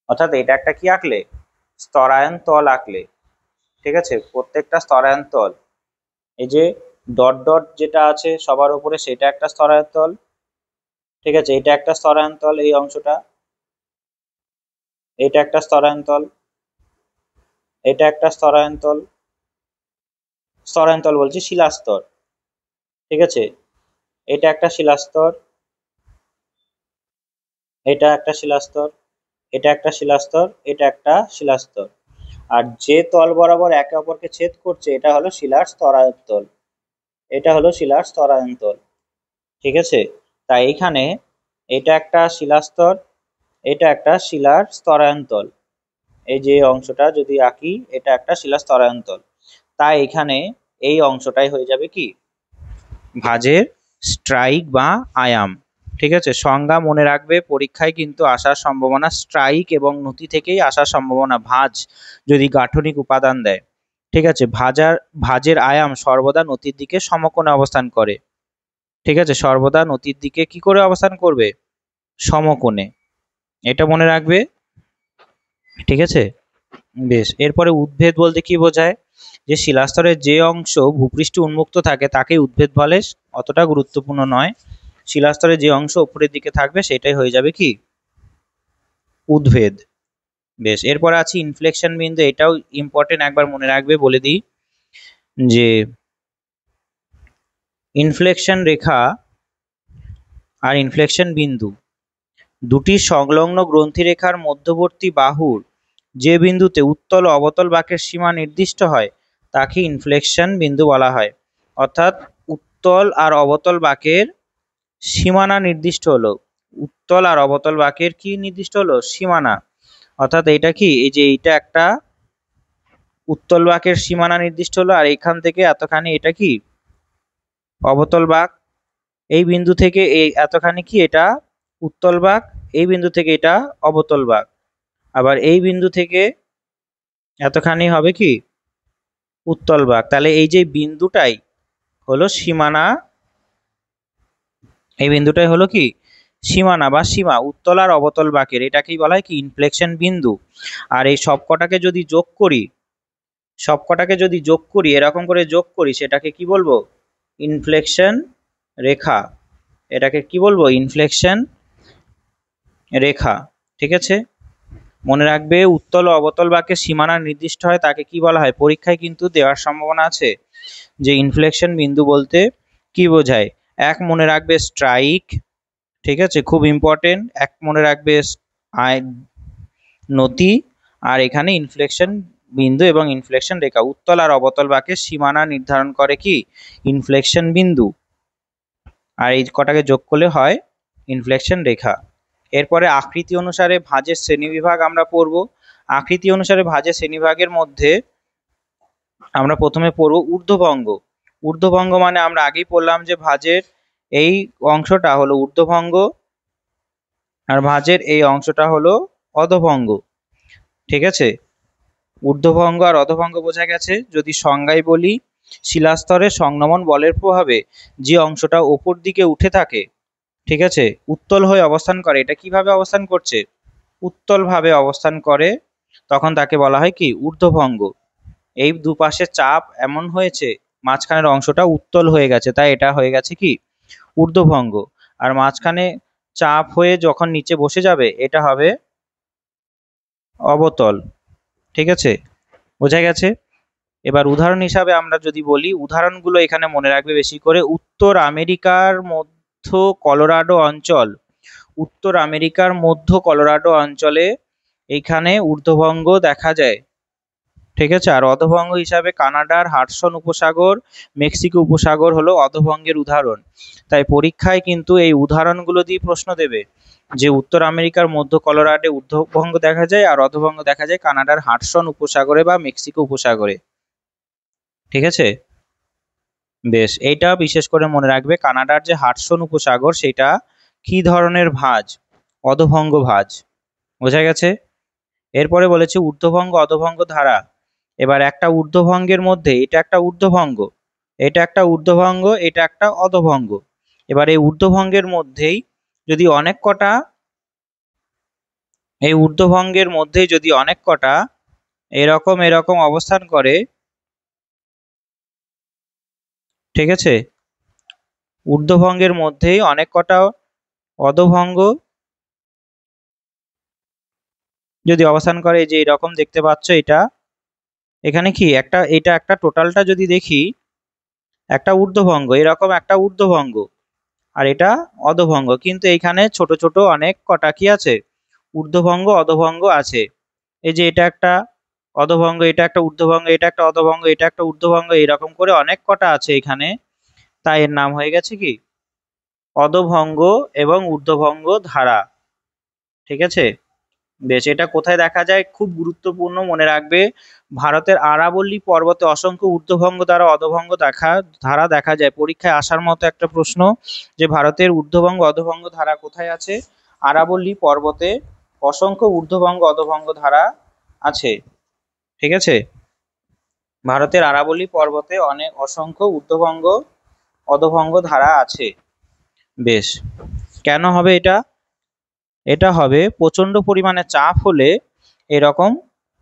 অর্থাৎ এটা একটা কি আঁকলে, স্তরায়ন তল আঁকলে, ঠিক আছে। প্রত্যেকটা স্তরায়ন তল, এই যে ডট ডট যেটা আছে সবার উপরে সেটা একটা স্তরায়ন তল, ঠিক আছে, এটা একটা স্তরায়ন তল, এই অংশটা, এটা একটা স্তরায়ন তল, এটা একটা স্তরায়ন তল, স্তরায়ন তল বলছি শিলাস্তর, ঠিক আছে। এটা একটা শিলাস্তর, এটা একটা শিলাস্তর, এটা একটা শিলাস্তর, এটা একটা শিলাস্তর। আর যে তল বরাবর একে অপরকে ছেদ করছে এটা হলো শিলার স্তরায়ন্তল, এটা হলো শিলার স্তরায়ন্তল, ঠিক আছে। তাই এখানে এটা একটা শিলাস্তর, এটা একটা শিলার স্তরায়ন্তল, এই যে অংশটা যদি আঁকি এটা একটা শিলা স্তরায়ন্তল। তাই এখানে এই অংশটাই হয়ে যাবে কি ভাঁজের স্ট্রাইক বা আয়াম, ঠিক আছে। সংজ্ঞা মনে রাখবে, পরীক্ষায় কিন্তু আসার সম্ভাবনা স্ট্রাইক এবং নতি থেকেই আসার সম্ভাবনা, ভাঁজ যদি গাঠনিক উপাদান দেয়, ঠিক আছে। ভাঁজের আয়াম সর্বদা নতির দিকে সমকোণে অবস্থান করে, ঠিক আছে, সর্বদা নতির দিকে কি করে অবস্থান করবে, সমকোণে, এটা মনে রাখবে। ঠিক আছে, বেশ। এরপরে উদ্ভেদ বলতে কি বোঝায়? যে শিলাস্তরের যে অংশ ভূপৃষ্ঠে উন্মুক্ত থাকে তাকেই উদ্ভেদ বলে। অতটা গুরুত্বপূর্ণ নয়, শিলাস্তরের যে অংশ উপরের দিকে থাকবে সেটাই হয়ে যাবে কি উদ্ভেদ। বেশ, এরপরে আছে ইনফ্লেকশন বিন্দু। এটাও ইম্পর্টেন্ট, একবার মনে রাখবে, বলে দিই যে ইনফ্লেকশন রেখা আর ইনফ্লেকশন বিন্দু দুটি সংলগ্ন গ্রন্থিরেখার মধ্যবর্তী বাহুর যে বিন্দুতে উত্তল ও অবতল বাঁকের সীমা নির্দিষ্ট হয় তাকে ইনফ্লেকশন বিন্দু বলা হয়। অর্থাৎ উত্তল আর অবতল বাঁকের সীমানা নির্দিষ্ট হলো, উত্তল আর অবতল বাঁকের কি নির্দিষ্ট হলো? সীমানা। অর্থাৎ এইটা কি, এই যে এইটা একটা উত্তল বাঁকের সীমানা নির্দিষ্ট হলো, আর এইখান থেকে এতখানি এটা কি অবতল বাঁক, এই বিন্দু থেকে এই এতখানি কি এটা উত্তল বাঁক, এই বিন্দু থেকে এটা অবতল বাঁক, আবার এই বিন্দু থেকে এতখানি হবে কি উত্তল বাঁক। তাহলে এই যে বিন্দুটাই হলো সীমানা, এই বিন্দুটাই হলো কি সীমানা বা সীমা উত্তল আর অবতল বাঁকের, এটাকেই বলা হয় কি ইনফ্লেকশন বিন্দু। আর এই সবকটাকে যদি যোগ করি, সবকটাকে যদি যোগ করি, এরকম করে যোগ করি, সেটাকে কি বলবো? ইনফ্লেকশন রেখা। এটাকে কি বলবো? ইনফ্লেকশন রেখা। ঠিক আছে, মনে রাখবে উত্তল ও অবতল বাঁকের সীমানা নির্দিষ্ট হয় তাকে কি বলা হয়? পরীক্ষায় কিন্তু দেওয়ার সম্ভাবনা আছে যে ইনফ্লেকশন বিন্দু বলতে কি বোঝায়। এক মনে রাখবে স্ট্রাইক, ঠিক আছে, খুব ইম্পর্টেন্ট। এক মনে রাখবে নতি, আর এখানে ইনফ্লেকশন বিন্দু এবং ইনফ্লেকশন রেখা। উত্তল আর অবতল বাঁকের সীমানা নির্ধারণ করে কি ইনফ্লেকশন বিন্দু, আর এই কটাকে যোগ করলে হয় ইনফ্লেকশন রেখা। এরপরে আকৃতি অনুসারে ভাঁজের শ্রেণীবিভাগ আমরা পড়ব। আকৃতি অনুসারে ভাঁজের শ্রেণীবিভাগের মধ্যে আমরা প্রথমে পড়ব ঊর্ধ্বভঙ্গ। ঊর্ধ্বভঙ্গ মানে আমরা আগেই পড়লাম যে ভাঁজের এই অংশটা হলো ঊর্ধ্বভঙ্গ আর ভাঁজের এই অংশটা হলো অধোভঙ্গ। ঠিক আছে, ঊর্ধ্বভঙ্গ আর অধোভঙ্গ বোঝা গেছে। যদি সংজ্ঞায় বলি, শিলাস্তরে সংনমন বলের প্রভাবে যে অংশটা ওপর দিকে উঠে থাকে, ঠিক আছে, উত্তল হয়ে অবস্থান করে, এটা কিভাবে অবস্থান করছে? উত্তল ভাবে অবস্থান করে, তখন তাকে বলা হয় কি ঊর্ধ্বভঙ্গ। এই দুপাশে চাপ এমন হয়েছে মাঝখানের অংশটা উত্তল হয়ে গেছে, তাই এটা হয়ে গেছে কি ঊর্ধ্বভঙ্গ। আর মাঝখানে চাপ হয়ে যখন নিচে বসে যাবে এটা হবে অবতল। ঠিক আছে, বোঝা গেছে। এবার উদাহরণ হিসাবে আমরা যদি বলি, উদাহরণগুলো এখানে মনে রাখবে বেশি করে। উত্তর আমেরিকার মধ্য কলোরাডো অঞ্চল, উত্তর আমেরিকার মধ্য কলোরাডো অঞ্চলে এইখানে ঊর্ধ্বভঙ্গ দেখা যায়। ঠিক আছে, আর অধোভঙ্গ হিসাবে কানাডার হাডসন উপসাগর, মেক্সিকো উপসাগর হলো অধোভঙ্গের উদাহরণ। তাই পরীক্ষায় কিন্তু এই উদাহরণগুলো দিয়ে প্রশ্ন দেবে যে উত্তর আমেরিকার মধ্য কলোরাডে ঊর্ধ্বভঙ্গ দেখা যায় আর অধোভঙ্গ দেখা যায় কানাডার হাডসন উপসাগরে বা মেক্সিকো উপসাগরে। ঠিক আছে, বেশ, এইটা বিশেষ করে মনে রাখবে। কানাডার যে হাডসন উপসাগর সেটা কি ধরনের ভাঁজ? অধোভঙ্গ ভাঁজ। বোঝা গেছে। এরপরে বলেছে ঊর্ধ্বভঙ্গ অধোভঙ্গ ধারা। এবার একটা ঊর্ধ্বভঙ্গের মধ্যে এটা একটা ঊর্ধ্বভঙ্গ, এটা একটা ঊর্ধ্বভঙ্গ, এটা একটা অধোভঙ্গ। এবার এই ঊর্ধ্বভঙ্গের মধ্যেই যদি অনেক কটা, এই ঊর্ধ্বভঙ্গের মধ্যেই যদি অনেক কটা এরকম এরকম অবস্থান করে, ঠিক আছে, ঊর্ধ্বভঙ্গের মধ্যেই অনেক কটা অধোভঙ্গ যদি অবস্থান করে, যে এরকম দেখতে পাচ্ছ, এটা এখানে কি একটা, এটা একটা টোটালটা যদি দেখি একটা ঊর্ধ্বভঙ্গ, এরকম একটা ঊর্ধ্বভঙ্গ, আর এটা অধোভঙ্গ, কিন্তু এইখানে ছোট ছোট অনেক কটা কি আছে ঊর্ধ্বভঙ্গ অধোভঙ্গ আছে। এই যে এটা একটা অধোভঙ্গ, এটা একটা ঊর্ধ্বভঙ্গ, এটা একটা অধোভঙ্গ, এটা একটা ঊর্ধ্বভঙ্গ, এরকম করে অনেক কটা আছে এখানে, তাই এর নাম হয়ে গেছে কি অধোভঙ্গ এবং ঊর্ধ্বভঙ্গ ধারা। ঠিক আছে, বেশ। এটা কোথায় দেখা যায়? খুব গুরুত্বপূর্ণ, মনে রাখবে। ভারতের আরাবল্লী পর্বতে অসংখ্য ঊর্ধ্বভঙ্গ দ্বারা অধোভঙ্গ ধারা দেখা যায়। পরীক্ষায় আসার মতো একটা প্রশ্ন যে ভারতের ঊর্ধ্বভঙ্গ অধোভঙ্গ ধারা কোথায় আছে? আরাবল্লী পর্বতে অসংখ্য ঊর্ধ্বভঙ্গ অধোভঙ্গ ধারা আছে। ঠিক আছে, ভারতের আরাবল্লী পর্বতে অসংখ্য ঊর্ধ্বভঙ্গ অধোভঙ্গ ধারা আছে। বেশ, কেন হবে এটা? এটা হবে প্রচণ্ড পরিমাণে চাপ হলে এরকম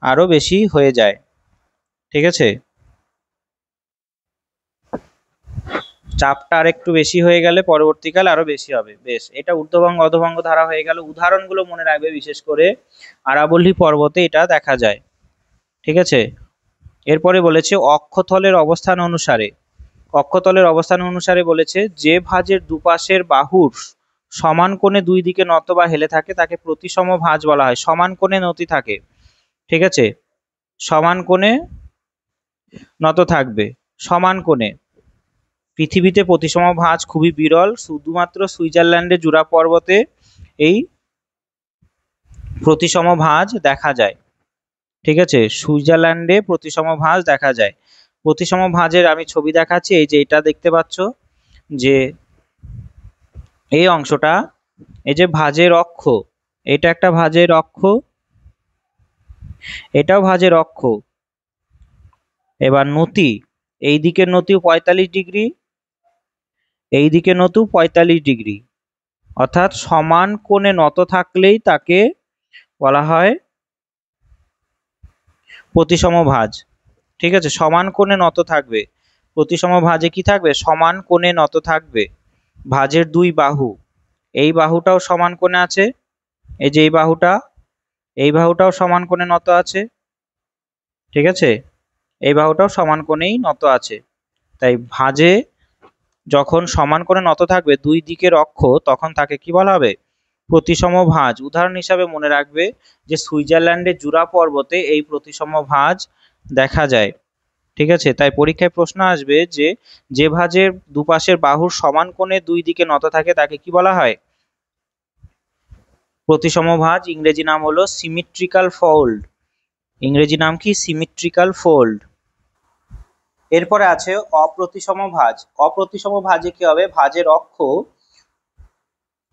আরো বেশি হয়ে যায়। ঠিক আছে, চাপটা আর একটু বেশি হয়ে গেলে পরবর্তীকালে আরো বেশি হবে। বেশ, এটা ঊর্ধ্ববঙ্গ অধোবঙ্গ ধারা হয়ে গেল। উদাহরণগুলো মনে রাখবে, বিশেষ করে আরাবল্লী পর্বতে এটা দেখা যায়। ঠিক আছে, এরপরে বলেছে অক্ষতলের অবস্থান অনুসারে। অক্ষতলের অবস্থান অনুসারে বলেছে যে ভাঁজের দুপাশের বাহুর সমান কোণে দুই দিকে নত বা হেলে থাকে তাকে প্রতিসম ভাঁজ বলা হয়। সমান কোণে নতি থাকে, ঠিক আছে, সমান কোণে নত থাকবে, সমান কোণে। পৃথিবীতে প্রতিসম ভাঁজ খুবই বিরল, শুধুমাত্র সুইজারল্যান্ডের জুরা পর্বতে এই প্রতিসম ভাঁজ দেখা যায়। ঠিক আছে, সুইজারল্যান্ডে প্রতিসম ভাঁজ দেখা যায়। প্রতিসম ভাঁজের আমি ছবি দেখাচ্ছি। এই যে এটা দেখতে পাচ্ছ, যে এই অংশটা, এই যে ভাঁজের অক্ষ, এটা একটা ভাঁজের অক্ষ, এটাও ভাঁজের অক্ষ। এবার নতি, এই দিকের নতিও 45 ডিগ্রি, এই দিকে নতিও 45 ডিগ্রি, অর্থাৎ সমান কোণে নত থাকলেই তাকে বলা হয় প্রতিসম ভাঁজ। ঠিক আছে, সমান কোণে নত থাকবে। প্রতিসম ভাঁজে কি থাকবে? সমান কোণে নত থাকবে। ভাঁজের দুই বাহু, এই বাহুটাও সমান কোণে আছে, এই যে এই বাহুটা, এই বাহুটাও সমান কোণে নত আছে। ঠিক আছে, এই বাহুটাও সমান কোণেই নত আছে। তাই ভাঁজে যখন সমান কোণে নত থাকবে দুই দিকের অক্ষ, তখন তাকে কি বলা হবে? প্রতিসম ভাঁজ। উদাহরণ হিসাবে মনে রাখবে যে সুইজারল্যান্ডের জুরা পর্বতে এই প্রতিসম ভাঁজ দেখা যায়। ঠিক আছে, তাই পরীক্ষায় প্রশ্ন আসবে যে যে ভাঁজের দুপাশের বাহুর সমান কোণে দুই দিকে নত থাকে তাকে কি বলা হয়? প্রতিসম ভাঁজ। ইংরেজি নাম হলো সিমেট্রিক্যাল ফোল্ড। ইংরেজি নাম কি? Symmetrical fold. এরপরে আছে অপ্রতিসম ভাঁজ। অপ্রতিসম ভাঁজে কি হবে? ভাঁজের অক্ষ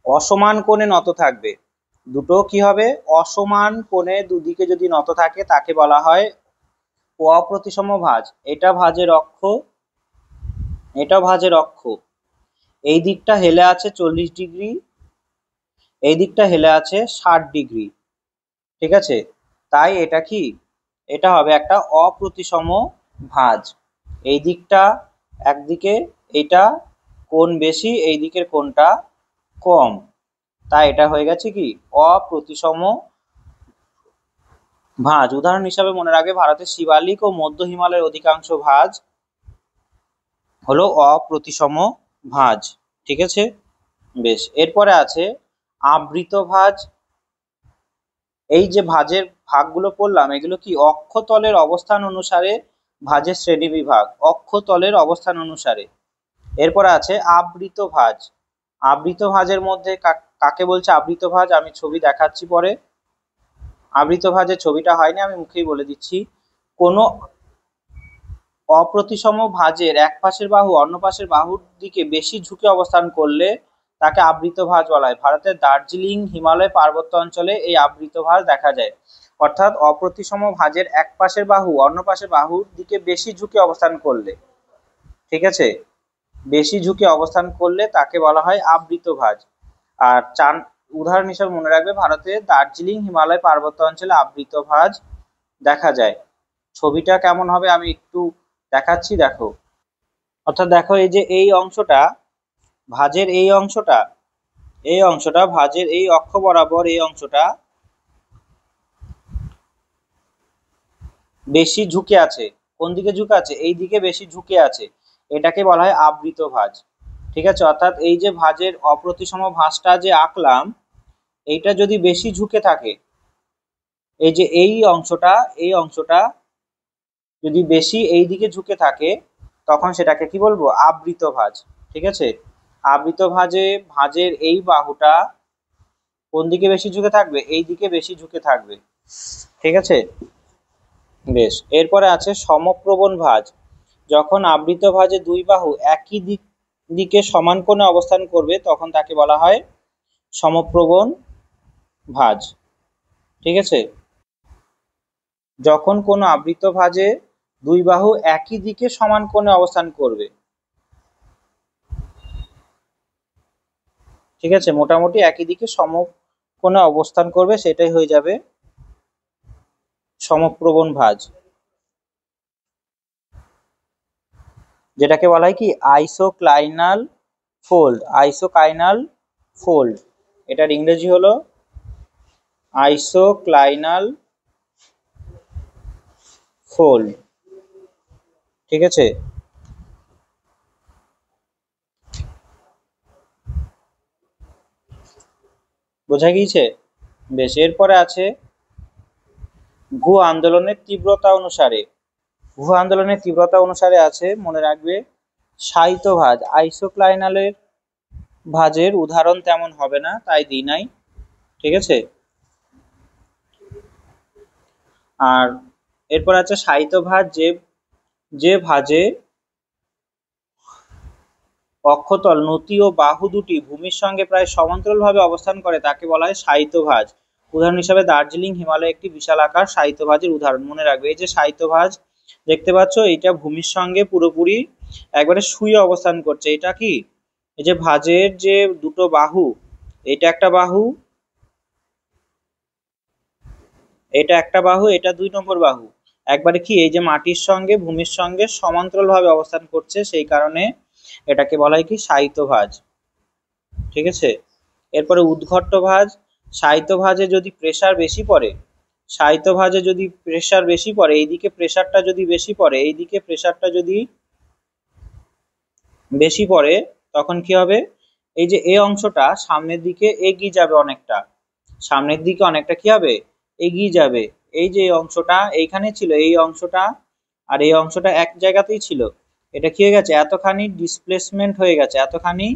অসমান কোণে নত থাকবে। দুটো কি হবে? অসমান কোণে দুদিকে যদি নত থাকে তাকে বলা হয় অপ্রতিসম ভাঁজ। এটা ভাঁজের অক্ষ, এটা ভাঁজের অক্ষ। এই দিকটা হেলে আছে 40 ডিগ্রি, এই দিকটা হেলে আছে 60 ডিগ্রি। ঠিক আছে, তাই এটা কি? এটা হবে একটা অপ্রতিসম ভাঁজ। এই দিকটা একদিকে, এটা কোণ বেশি, এই দিকের কোণটা কম, তাই এটা হয়ে গেছে কি? অপ্রতিসম ভাঁজ। উদাহরণ হিসাবে মনে রাখবে ভারতের শিবালিক ও মধ্য হিমালয়ের অধিকাংশ ভাঁজ হলো অপ্রতিসম ভাঁজ। ঠিক আছে, বেশ। এরপরে আছে আবৃত ভাঁজ। এই যে ভাঁজের ভাগগুলো পড়লাম, এগুলো কি? অক্ষতলের অবস্থান অনুসারে ভাঁজের শ্রেণী বিভাগ, অক্ষতলের অবস্থান অনুসারে। এরপরে আছে আবৃত ভাঁজ। আবৃত ভাঁজের মধ্যে কাকে বলছে আবৃত ভাঁজ? আমি ছবি দেখাচ্ছি পরে। আবৃত ভাঁজের ছবিটা হয়নি, আমি মুখেই বলে দিচ্ছি। কোনো অপ্রতিসম ভাঁজের এক পাশের বাহু অন্য পাশের বাহুর দিকে বেশি ঝুঁকে অবস্থান করলে তাকে আবৃত ভাঁজ বলা হয়। ভারতের দার্জিলিং হিমালয় পার্বত্য অঞ্চলে এই আবৃত ভাঁজ দেখা যায়। অর্থাৎ অপ্রতিসম ভাঁজের এক পাশের বাহু অন্য পাশের বাহুর দিকে বেশি ঝুঁকে অবস্থান করলে, ঠিক আছে, বেশি ঝুঁকে অবস্থান করলে তাকে বলা হয় আবৃত ভাঁজ। আর উদাহরণ হিসেবে মনে রাখবে ভারতের দার্জিলিং হিমালয় পার্বত্য অঞ্চলে আবৃত ভাঁজ দেখা যায়। ছবিটা কেমন হবে আমি একটু দেখাচ্ছি, দেখো। অর্থাৎ দেখো, এই যে এই অংশটা ভাঁজের, এই অংশটা, এই অংশটা ভাঁজের এই অক্ষ বরাবর, এই অংশটা বেশি ঝুঁকে আছে। কোন দিকে ঝুঁকে আছে? এই দিকে বেশি ঝুঁকে আছে, এটাকে বলা হয় আবৃত ভাঁজ। ঠিক আছে, অর্থাৎ এই যে ভাঁজের অপ্রতিসম ভাঁজটা যে আঁকলাম, এইটা যদি বেশি ঝুঁকে থাকে, এই যে এই অংশটা, এই অংশটা যদি বেশি এই দিকে ঝুঁকে থাকে, তখন সেটাকে কি বলবো? আবৃত ভাঁজ। ঠিক আছে, আবৃত ভাঁজে ভাঁজের এই বাহুটা কোন দিকে বেশি ঝুঁকে থাকবে? এই দিকে বেশি ঝুঁকে থাকবে। ঠিক আছে, বেশ। এরপরে আছে সমপ্রবণ ভাঁজ। যখন আবৃত ভাঁজে দুই বাহু একই দিকে সমান কোণে অবস্থান করবে তখন তাকে বলা হয় সমপ্রবণ ভাঁজ। ঠিক আছে, যখন কোনো আবৃত ভাঁজে দুই বাহু একই দিকে সমান কোণে অবস্থান করবে, ঠিক আছে, মোটামুটি একই দিকে কোণে অবস্থান করবে সেটাই হয়ে যাবে সমপ্রবণ ভাঁজ, যেটাকে বলা হয় কি আইসোক্লাইনাল ফোল্ড। আইসোক্লাইনাল ফোল্ড, এটার ইংরেজি হলো আইসোক্লাইনাল ফোল্ড। ঠিক আছে, বোঝা গিয়েছে? বেশ, এরপরে আছে ভূ আন্দোলনের তীব্রতা অনুসারে। ভূ আন্দোলনের তীব্রতা অনুসারে আছে, মনে রাখবে, শায়িত ভাঁজ। আইসোক্লাইনালের ভাঁজের উদাহরণ তেমন হবে না, তাই দিই নাই। ঠিক আছে, আর এরপর আছে শায়িত ভাঁজ, যে ভাঁজে অক্ষতল, নতি ও বাহু দুটি ভূমির সঙ্গে প্রায় সমান্তরালভাবে অবস্থান করে তাকে বলা হয় শায়িত ভাঁজ। উদাহরণ হিসাবে দার্জিলিং হিমালয় একটি বিশালাকার শায়িত ভাঁজের উদাহরণ। মনে রাখবে, এই যে শায়িত ভাঁজ দেখতে পাচ্ছ, এটা ভূমির সঙ্গে পুরোপুরি একবারে শুয়ে অবস্থান করছে। এটা কি, এই যে ভাঁজের যে দুটো বাহু, এটা একটা বাহু, এটা একটা বাহু, এটা 2 নম্বর বাহু, একবারে কি এই যে মাটির সঙ্গে ভূমির সঙ্গে সমান্তরালভাবে অবস্থান করছে, সেই কারণে এটাকে বলা হয় কি শায়িত ভাঁজ। ঠিক আছে, এরপরে উদ্ঘট্ট ভাঁজ। শায়িত ভাঁজে যদি প্রেসার বেশি পড়ে, শায়িত ভাঁজে যদি প্রেসার বেশি পড়ে, এইদিকে প্রেসারটা যদি বেশি পড়ে, এইদিকে প্রেসারটা যদি বেশি পড়ে, তখন কি হবে, এই যে এই অংশটা সামনের দিকে এগিয়ে যাবে অনেকটা, সামনের দিকে অনেকটা কি হবে, এগিয়ে যাবে। এই যে এই অংশটা এইখানে ছিল, এই অংশটা আর এই অংশটা এক জায়গাতেই ছিল, এটা কি হয়ে গেছে, এতখানি ডিসপ্লেসমেন্ট হয়ে গেছে, এতখানি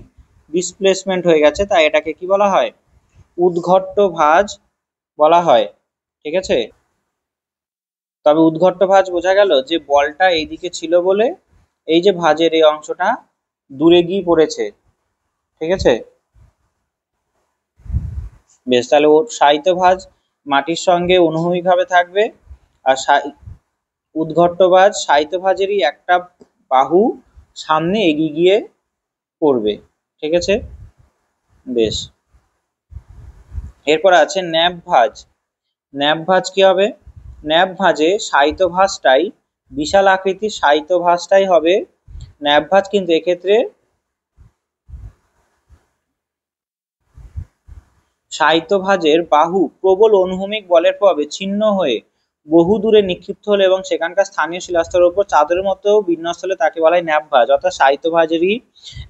ডিসপ্লেসমেন্ট হয়ে গেছে, তাই এটাকে কি বলা হয়, উদ্ঘট্ট ভাঁজ বলা হয়। ঠিক আছে, তবে উদ্ঘট্ট ভাঁজ বোঝা গেল যে বলটা এইদিকে ছিল বলে এই যে ভাঁজের এই অংশটা দূরে গিয়ে পড়েছে। ঠিক আছে, বেশ, তাহলে ও শায়িত ভাঁজ মাটির সঙ্গে অনুভূমিকভাবে থাকবে, আর উদ্ঘট্ট ভাঁজ শায়িত ভাঁজেরই একটা বাহু সামনে এগিয়ে গিয়ে পড়বে। ঠিক আছে, বেশ, এরপর আছে ন্যাপ ভাঁজ। ন্যাপ ভাঁজ কি হবে, ন্যাপ ভাঁজে শায়িত ভাঁজটাই, বিশাল আকৃতির শায়িত ভাঁজটাই হবে ন্যাপ ভাঁজ, কিন্তু এক্ষেত্রে শায়িত ভাঁজের বাহু প্রবল অনুভূমিক বলের প্রভাবে ছিন্ন হয়ে বহু দূরে নিক্ষিপ্ত হলে এবং সেখানকার স্থানীয় শিলাস্তরের উপর চাদরের মতো বিন্যস্ত হলে তাকে বলা হয় ন্যাপ ভাঁজ। অর্থাৎ শায়িত ভাঁজেরই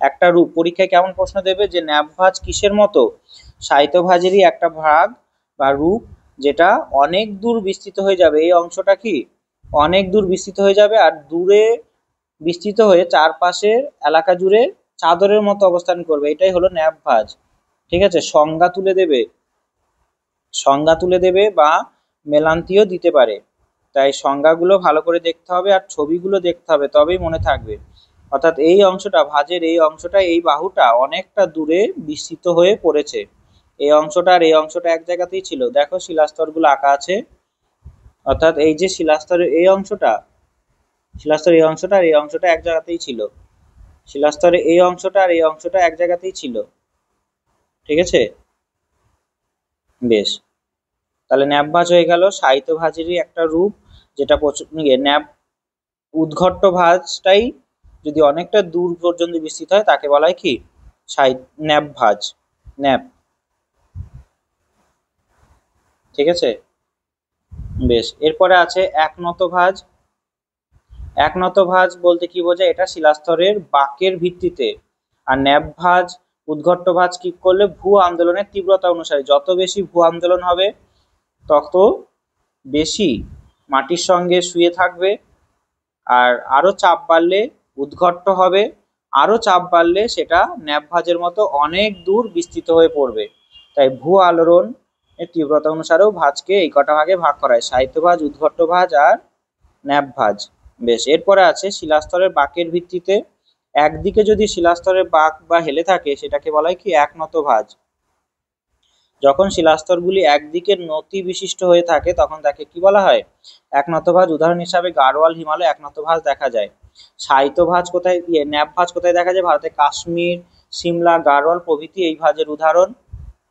একটা রূপ। পরীক্ষায় কেমন প্রশ্ন দেবে, যে ন্যাপ ভাঁজ কিসের মতো, শায়িত ভাঁজেরই একটা ভাগ বা রূপ, যেটা অনেক দূর বিস্তৃত হয়ে যাবে, এই অংশটা কি অনেক দূর বিস্তৃত হয়ে যাবে, আর দূরে বিস্তৃত হয়ে চারপাশের এলাকা জুড়ে চাদরের মতো অবস্থান করবে, এটাই হলো ন্যাপ ভাঁজ। ঠিক আছে, সংজ্ঞা তুলে দেবে বা মেলান্তিও দিতে পারে, তাই সংজ্ঞাগুলো ভালো করে দেখতে হবে আর ছবিগুলো দেখতে হবে, তবেই মনে থাকবে। অর্থাৎ এই অংশটা, ভাঁজের এই অংশটা, এই বাহুটা অনেকটা দূরে বিস্তৃত হয়ে পড়েছে, এই অংশটা আর এই অংশটা এক জায়গাতেই ছিল। দেখো শিলাস্তরগুলো আঁকা আছে, অর্থাৎ এই যে শিলাস্তরের এই অংশটা, শিলাস্তরের এই অংশটা আর এই অংশটা এক জায়গাতেই ছিল, শিলাস্তরের এই অংশটা আর এই অংশটা এক জায়গাতেই ছিল। ঠিক আছে, বেশ, তাহলে ন্যাপ ভাঁজ হয়ে গেল শায়িত ভাঁজেরই একটা রূপ, যেটা ন্যাপ উদ্ঘট্ট ভাঁজটাই যদি অনেকটা দূর পর্যন্ত বিস্তৃত হয় তাকে বলা হয় কি ন্যাপ ভাঁজ, ন্যাপ। ঠিক আছে, বেশ, এরপরে আছে একনত ভাঁজ। একনত ভাঁজ বলতে কি বোঝায়, এটা শিলাস্তরের বাঁকের ভিত্তিতে। আর ন্যাপ ভাঁজ, উদ্ঘট্ট ভাঁজ কি করলে, ভূ আন্দোলনের তীব্রতা অনুসারে, যত বেশি ভূ আন্দোলন হবে তত বেশি মাটির সঙ্গে শুয়ে থাকবে, আর আরো চাপ বাড়লে উদ্ঘট্ট হবে, আরো চাপ বাড়লে সেটা ন্যাপ ভাঁজের মতো অনেক দূর বিস্তৃত হয়ে পড়বে। তাই ভূ আলোড়ন এর তীব্রতা অনুসারেও ভাঁজকে এই কটা ভাগে ভাগ করা হয়, শায়িত ভাঁজ, উদ্ঘট্ট ভাঁজ আর ন্যাপ ভাঁজ। বেশ, এরপরে আছে শিলাস্তরের বাঁকের ভিত্তিতে। একদিকে যদি শিলাস্তরের বাঁক বা হেলে থাকে সেটাকে বলা হয় কি একনত ভাঁজ। যখন শিলাস্তরগুলি একদিকের নতি বিশিষ্ট হয়ে থাকে তখন তাকে কি বলা হয়, একনত ভাঁজ। উদাহরণ হিসাবে গাড়োয়াল হিমালয় একনত ভাঁজ দেখা যায়। শায়িত ভাঁজ কোথায়, ন্যাপ ভাঁজ কোথায় দেখা যায়, ভারতের কাশ্মীর, সিমলা, গাড়োয়াল প্রভৃতি এই ভাঁজের উদাহরণ।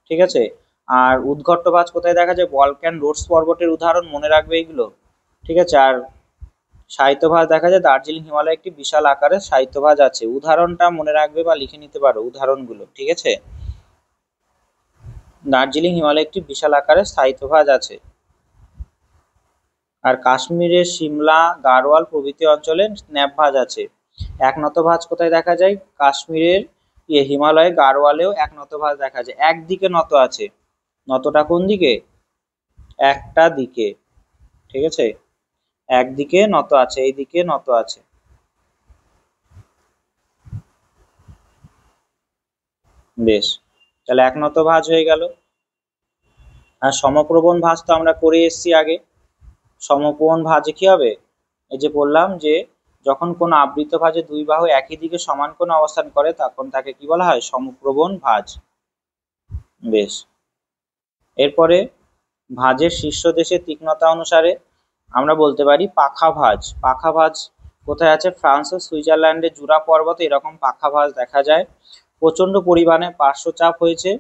ঠিক আছে, আর উদ্গট্ট ভাঁজ কোথায় দেখা যায়? বলকান রোডস পর্বতের উদাহরণ, মনে রাখবে এগুলো, ঠিক আছে। আর সাহিত্য ভাঁজ দেখা যায় দার্জিলিং হিমালয়ে একটি বিশাল আকারের সাহিত্য ভাঁজ আছে। উদাহরণটা মনে রাখবে বা লিখে নিতে পারো উদাহরণগুলো, ঠিক আছে। দার্জিলিং হিমালয়ে একটি বিশাল আকারের সাহিত্য ভাঁজ আছে। আর কাশ্মীরের সিমলা, গাড়োয়াল প্রভৃতি অঞ্চলে স্ন্যাপ ভাঁজ আছে। একনত ভাঁজ কোথায় দেখা যায়? কাশ্মীরের হিমালয়ে গাড়োয়ালেও একনত ভাঁজ দেখা যায়। একদিকে নত আছে, নতটা কোন দিকে? একটা দিকে, ঠিক আছে, একদিকে নত আছে, এইদিকে নত আছে। বেশ, তাহলে একনত ভাঁজ হয়ে গেল। আর সমপ্রবণ ভাঁজ তো আমরা করে এসেছি আগে। সমপ্রবণ ভাঁজে কি হবে? এই যে বললাম যে যখন কোন আবৃত ভাঁজে দুই বাহু একই দিকে সমান কোণে অবস্থান করে তখন তাকে কি বলা হয়? সমপ্রবণ ভাঁজ। বেশ, এরপরে ভাঁজের শীর্ষদেশের তীক্ষ্ণতা অনুসারে আমরা বলতে পারি পাখা ভাঁজ। পাখা ভাঁজ কোথায় আছে? ফ্রান্স ও সুইজারল্যান্ডের জুরা পর্বতে এরকম পাখা ভাঁজ দেখা যায়। প্রচন্ড পরিমাণে পার্শ্বচাপ হয়েছে,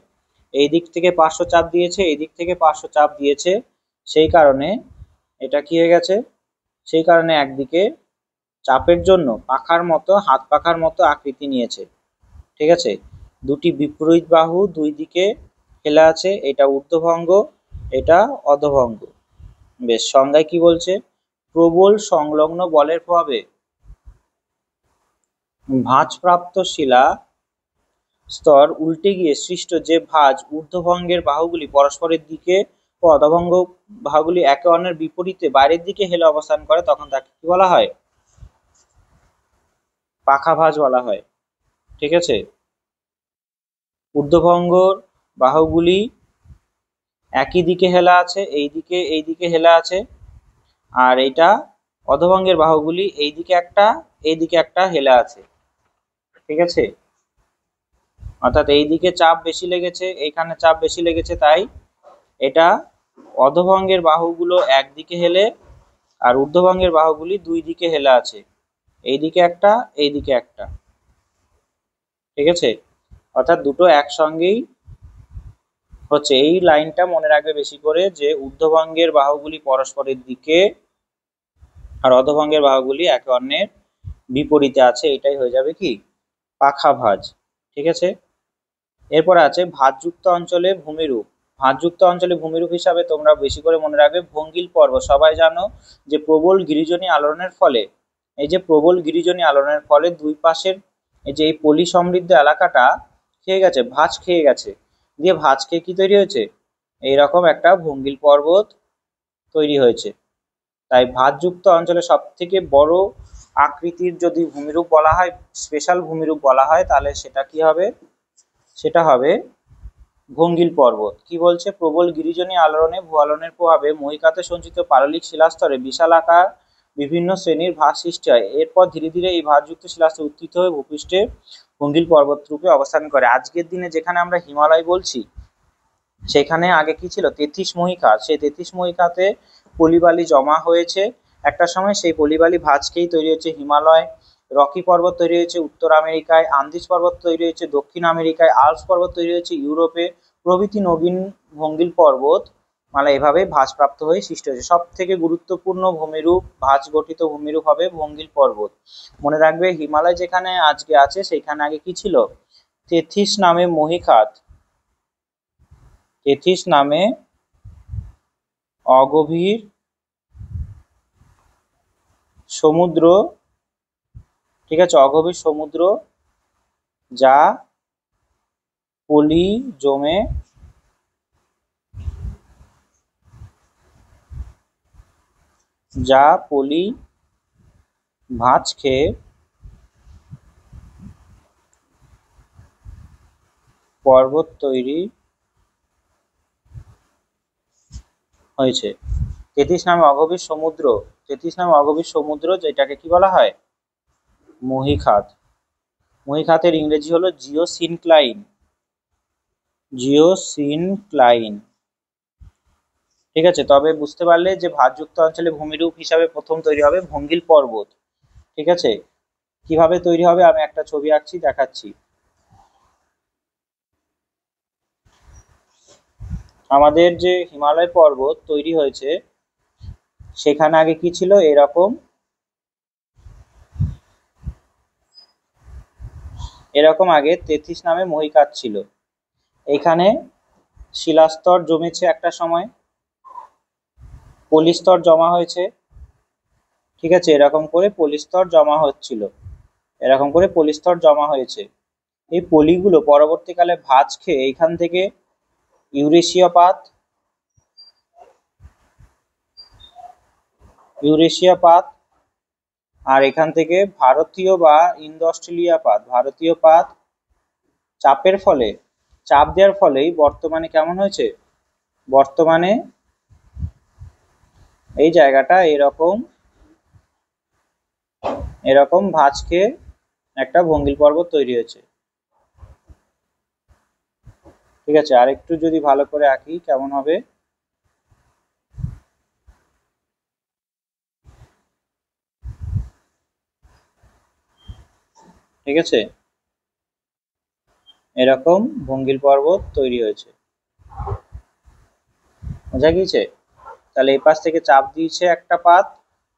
এই দিক থেকে পার্শ্বচাপ দিয়েছে, এই দিক থেকে পার্শ্বচাপ দিয়েছে, সেই কারণে এটা কি হয়ে গেছে? সেই কারণে একদিকে চাপের জন্য পাখার মতো, হাত পাখার মতো আকৃতি নিয়েছে, ঠিক আছে। দুটি বিপরীত বাহু দুই দিকে ফেলা আছে, এটা ঊর্ধ্বভঙ্গ, এটা অধভঙ্গ। বেশ, সংজ্ঞায় কি বলছে? প্রবল সংলগ্ন বলের প্রভাবে ভাঁজপ্রাপ্ত শিলা স্তর উল্টে গিয়ে সৃষ্ট যে ভাঁজ, ঊর্ধ্বভঙ্গের বাহুগুলি পরস্পরের দিকে ও অধভঙ্গ বাহুগুলি একে অন্যের বিপরীতে বাইরের দিকে হেলে অবস্থান করে, তখন তাকে কি বলা হয়? পাখা ভাঁজ বলা হয়, ঠিক আছে। ঊর্ধ্বভঙ্গর বাহুগুলি একই দিকে হেলা আছে, এই দিকে হেলা আছে। আর এটা অধভঙ্গের বাহুগুলি এই দিকে একটা হেলা আছে, ঠিক আছে। অর্থাৎ এই দিকে চাপ বেশি লেগেছে, এইখানে চাপ বেশি লেগেছে, তাই এটা অধভঙ্গের বাহুগুলো একদিকে হেলে আর ঊর্ধ্বভঙ্গের বাহুগুলি দুই দিকে হেলে আছে, এইদিকে একটা, এইদিকে একটা, ঠিক আছে। অর্থাৎ দুটো একসঙ্গেই হচ্ছে। এই লাইনটা মনে রাখবে বেশি করে, যে ঊর্ধ্বভঙ্গের বাহুগুলি পরস্পরের দিকে আর অধভঙ্গের বাহুগুলি একে অন্যের বিপরীতে আছে, এটাই হয়ে যাবে কি? পাখা ভাঁজ, ঠিক আছে। এরপর আছে ভাঁজযুক্ত অঞ্চলে ভূমিরূপ। ভাঁজযুক্ত অঞ্চলে ভূমিরূপ হিসাবে তোমরা বেশি করে মনে রাখবে ভঙ্গিল পর্বত। সবাই জানো যে প্রবল গিরিজনী আলোড়নের ফলে, এই যে প্রবল গিরিজনী আলোড়নের ফলে দুই পাশের এই যে এই পলি সমৃদ্ধ এলাকাটা খেয়ে গেছে, ভাঁজ খেয়ে গেছে, দিয়ে ভাঁজ খেয়ে কি তৈরি হয়েছে? এইরকম একটা ভঙ্গিল পর্বত তৈরি হয়েছে। তাই ভাঁজযুক্ত অঞ্চলে সব থেকে বড় আকৃতির যদি ভূমিরূপ বলা হয়, স্পেশাল ভূমিরূপ বলা হয়, তাহলে সেটা কি হবে? সেটা হবে ভঙ্গিল পর্বত। কি বলছে? প্রবল গিরিজনী আলোড়নে ভূআলোড়নের প্রভাবে মহিকাতে সঞ্চিত পাললিক শিলাস্তরে বিশাল আকার বিভিন্ন শ্রেণীর ভাঁজ সৃষ্টি হয়। এরপর ধীরে ধীরে এই ভাঁজযুক্ত শিলাস্তর উত্থিত হয়ে ভূপৃষ্ঠে ভঙ্গিল পর্বত রূপে অবস্থান করে। আজকের দিনে যেখানে আমরা হিমালয় বলছি, সেখানে আগে কি ছিল? 33 মহিকাত। সেই 33 মহিকাতে পলিবালি জমা হয়েছে একটা সময়, সেই পলিবালি ভাঁজকেই তৈরি হচ্ছে হিমালয়। রকি পর্বত তৈরি হয়েছে উত্তর আমেরিকায়, আন্দিজ পর্বত তৈরি হয়েছে দক্ষিণ আমেরিকায়, আল্পস পর্বত তৈরি হয়েছে ইউরোপে, প্রভৃতি নবীন ভঙ্গিল পর্বত মালা এভাবে ভাঁজপ্রাপ্ত হয়ে সৃষ্টি হয়েছে। সব থেকে গুরুত্বপূর্ণ ভূমিরূপ, ভাঁজ গঠিত ভূমিরূপ হবে ভঙ্গিল পর্বত। মনে রাখবে হিমালয় যেখানে আজকে আছে সেখানে আগে কি ছিল? 33 নামে মহিখাত, 33 নামে অগভীর সমুদ্র, ঠিক আছে, অগভীর সমুদ্র যা পলি জমে ভাঁজ খেয়ে পর্বত তৈরি হয়েছে। 33 নামে অগভীর সমুদ্র, 33 নামে অগভীর সমুদ্র যেটাকে কি বলা হয়? মহীখাত। মহীখাতের ইংরেজি হলো জিওসিনক্লাইন, জিওসিনক্লাইন, ঠিক আছে। তবে বুঝতে পারলে যে ভাঁজযুক্ত অঞ্চলে ভূমিরূপ হিসাবে প্রথম তৈরি হবে ভঙ্গিল পর্বত, ঠিক আছে। কিভাবে তৈরি হবে আমি একটা ছবি আঁকছি, দেখাচ্ছি। আমাদের যে হিমালয় পর্বত তৈরি হয়েছে সেখানে আগে কি ছিল, এরকম এরকম আগে তেথিস নামে মহীকাত ছিল। এখানে শিলাস্তর জমেছে একটা সময়, পলিস্তর জমা হয়েছে, ঠিক আছে, এরকম করে পলিস্তর জমা হচ্ছিল, এরকম করে পলিস্তর জমা হয়েছে। এই পলিগুলো পরবর্তীকালে ভাঁজ খেয়ে এইখান থেকে ইউরেশীয় পাত, ইউরেশিয়া পাত, আর এখান থেকে ভারতীয় বা ইন্দো অস্ট্রেলিয়া পাত, ভারতীয় পাত চাপের ফলে, চাপ দেওয়ার ফলেই বর্তমানে কেমন হয়েছে, বর্তমানে এই জায়গাটা এরকম এরকম ভাঁজ খেয়ে একটা ভঙ্গিল পর্বত তৈরি হয়েছে। ঠিক আছে, আর একটু যদি ভালো করে আঁকি কেমন হবে, ঠিক আছে, এরকম ভঙ্গিল পর্বত তৈরি হয়েছে। বোঝা গিয়েছে? তাহলে এই পাশ থেকে চাপ দিয়েছে একটা পাত,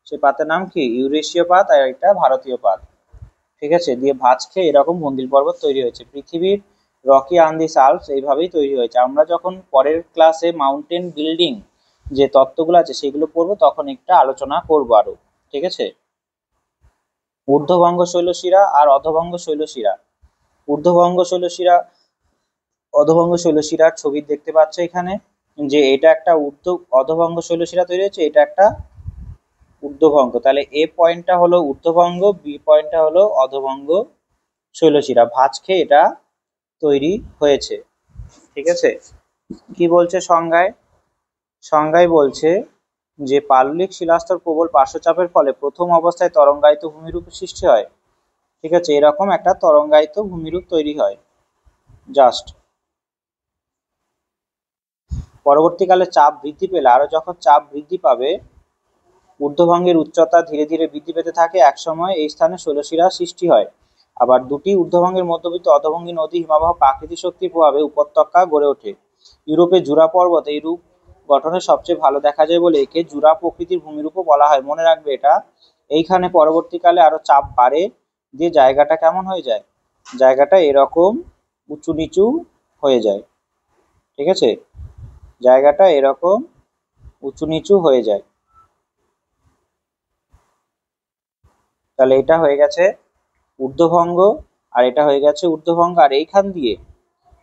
সে পাতের নাম কি, ইউরেশীয় পাত, আর একটা ভারতীয় পাত, ঠিক আছে, দিয়ে ভাঁজ খেয়ে এরকম ভঙ্গিল পর্বত তৈরি হয়েছে। পৃথিবীর রকি আন্দিস আল্পস এইভাবেই তৈরি হয়েছে। আমরা যখন পরের ক্লাসে মাউন্টেন বিল্ডিং যে তত্ত্বগুলো আছে সেগুলো পড়বো তখন একটা আলোচনা করবো আরো, ঠিক আছে। ঊর্ধ্ববঙ্গ শৈলশিরা আর অধবঙ্গ শৈলশিরা, ঊর্ধ্ববঙ্গ শৈলশিরা অধবঙ্গ শৈলশিরার ছবি দেখতে পাচ্ছ এখানে, যে এটা একটা অধবঙ্গ শৈলশিরা তৈরি হয়েছে, এটা একটা ঊর্ধ্ববঙ্গ। তাহলে এ পয়েন্টটা হলো ঊর্ধ্ববঙ্গ, বি পয়েন্টটা হলো অধবঙ্গ শৈলশিরা, ভাঁজ খেয়ে এটা তৈরি হয়েছে, ঠিক আছে। কি বলছে সংজ্ঞায়, সংজ্ঞায় বলছে যে পাললিক শিলাস্তর প্রবল পার্শ্বচাপের ফলে প্রথম অবস্থায় তরঙ্গায়িত ভূমিরূপ সৃষ্টি হয়, ঠিক আছে, এরকম একটা তরঙ্গায়িত ভূমিরূপ তৈরি হয় জাস্ট। পরবর্তীকালে চাপ বৃদ্ধি পেলে, আরো যখন চাপ বৃদ্ধি পাবে, ঊর্ধ্বভঙ্গের উচ্চতা ধীরে ধীরে বৃদ্ধি পেতে থাকে, একসময় এই স্থানে শৈলশিরা সৃষ্টি হয়। আবার দুটি ঊর্ধ্বভঙ্গের মধ্যবর্তী অধোভঙ্গী নদী হিমবাহ প্রাকৃতিক শক্তির প্রভাবে উপত্যকা গড়ে ওঠে। ইউরোপে জুরা পর্বত এই রূপ গঠনের সবচেয়ে ভালো দেখা যায় বলে একে জুরা প্রকৃতির ভূমিরূপও বলা হয়। মনে রাখবে এটা। এইখানে পরবর্তীকালে আরো চাপ বাড়ে, দিয়ে জায়গাটা কেমন হয়ে যায়, জায়গাটা এরকম উঁচু নিচু হয়ে যায়, ঠিক আছে, জায়গাটা এরকম উঁচু নিচু হয়ে যায়। তাহলে এটা হয়ে গেছে ঊর্ধ্বভঙ্গ, আর এটা হয়ে গেছে ঊর্ধ্বভঙ্গ, আর এইখান দিয়ে,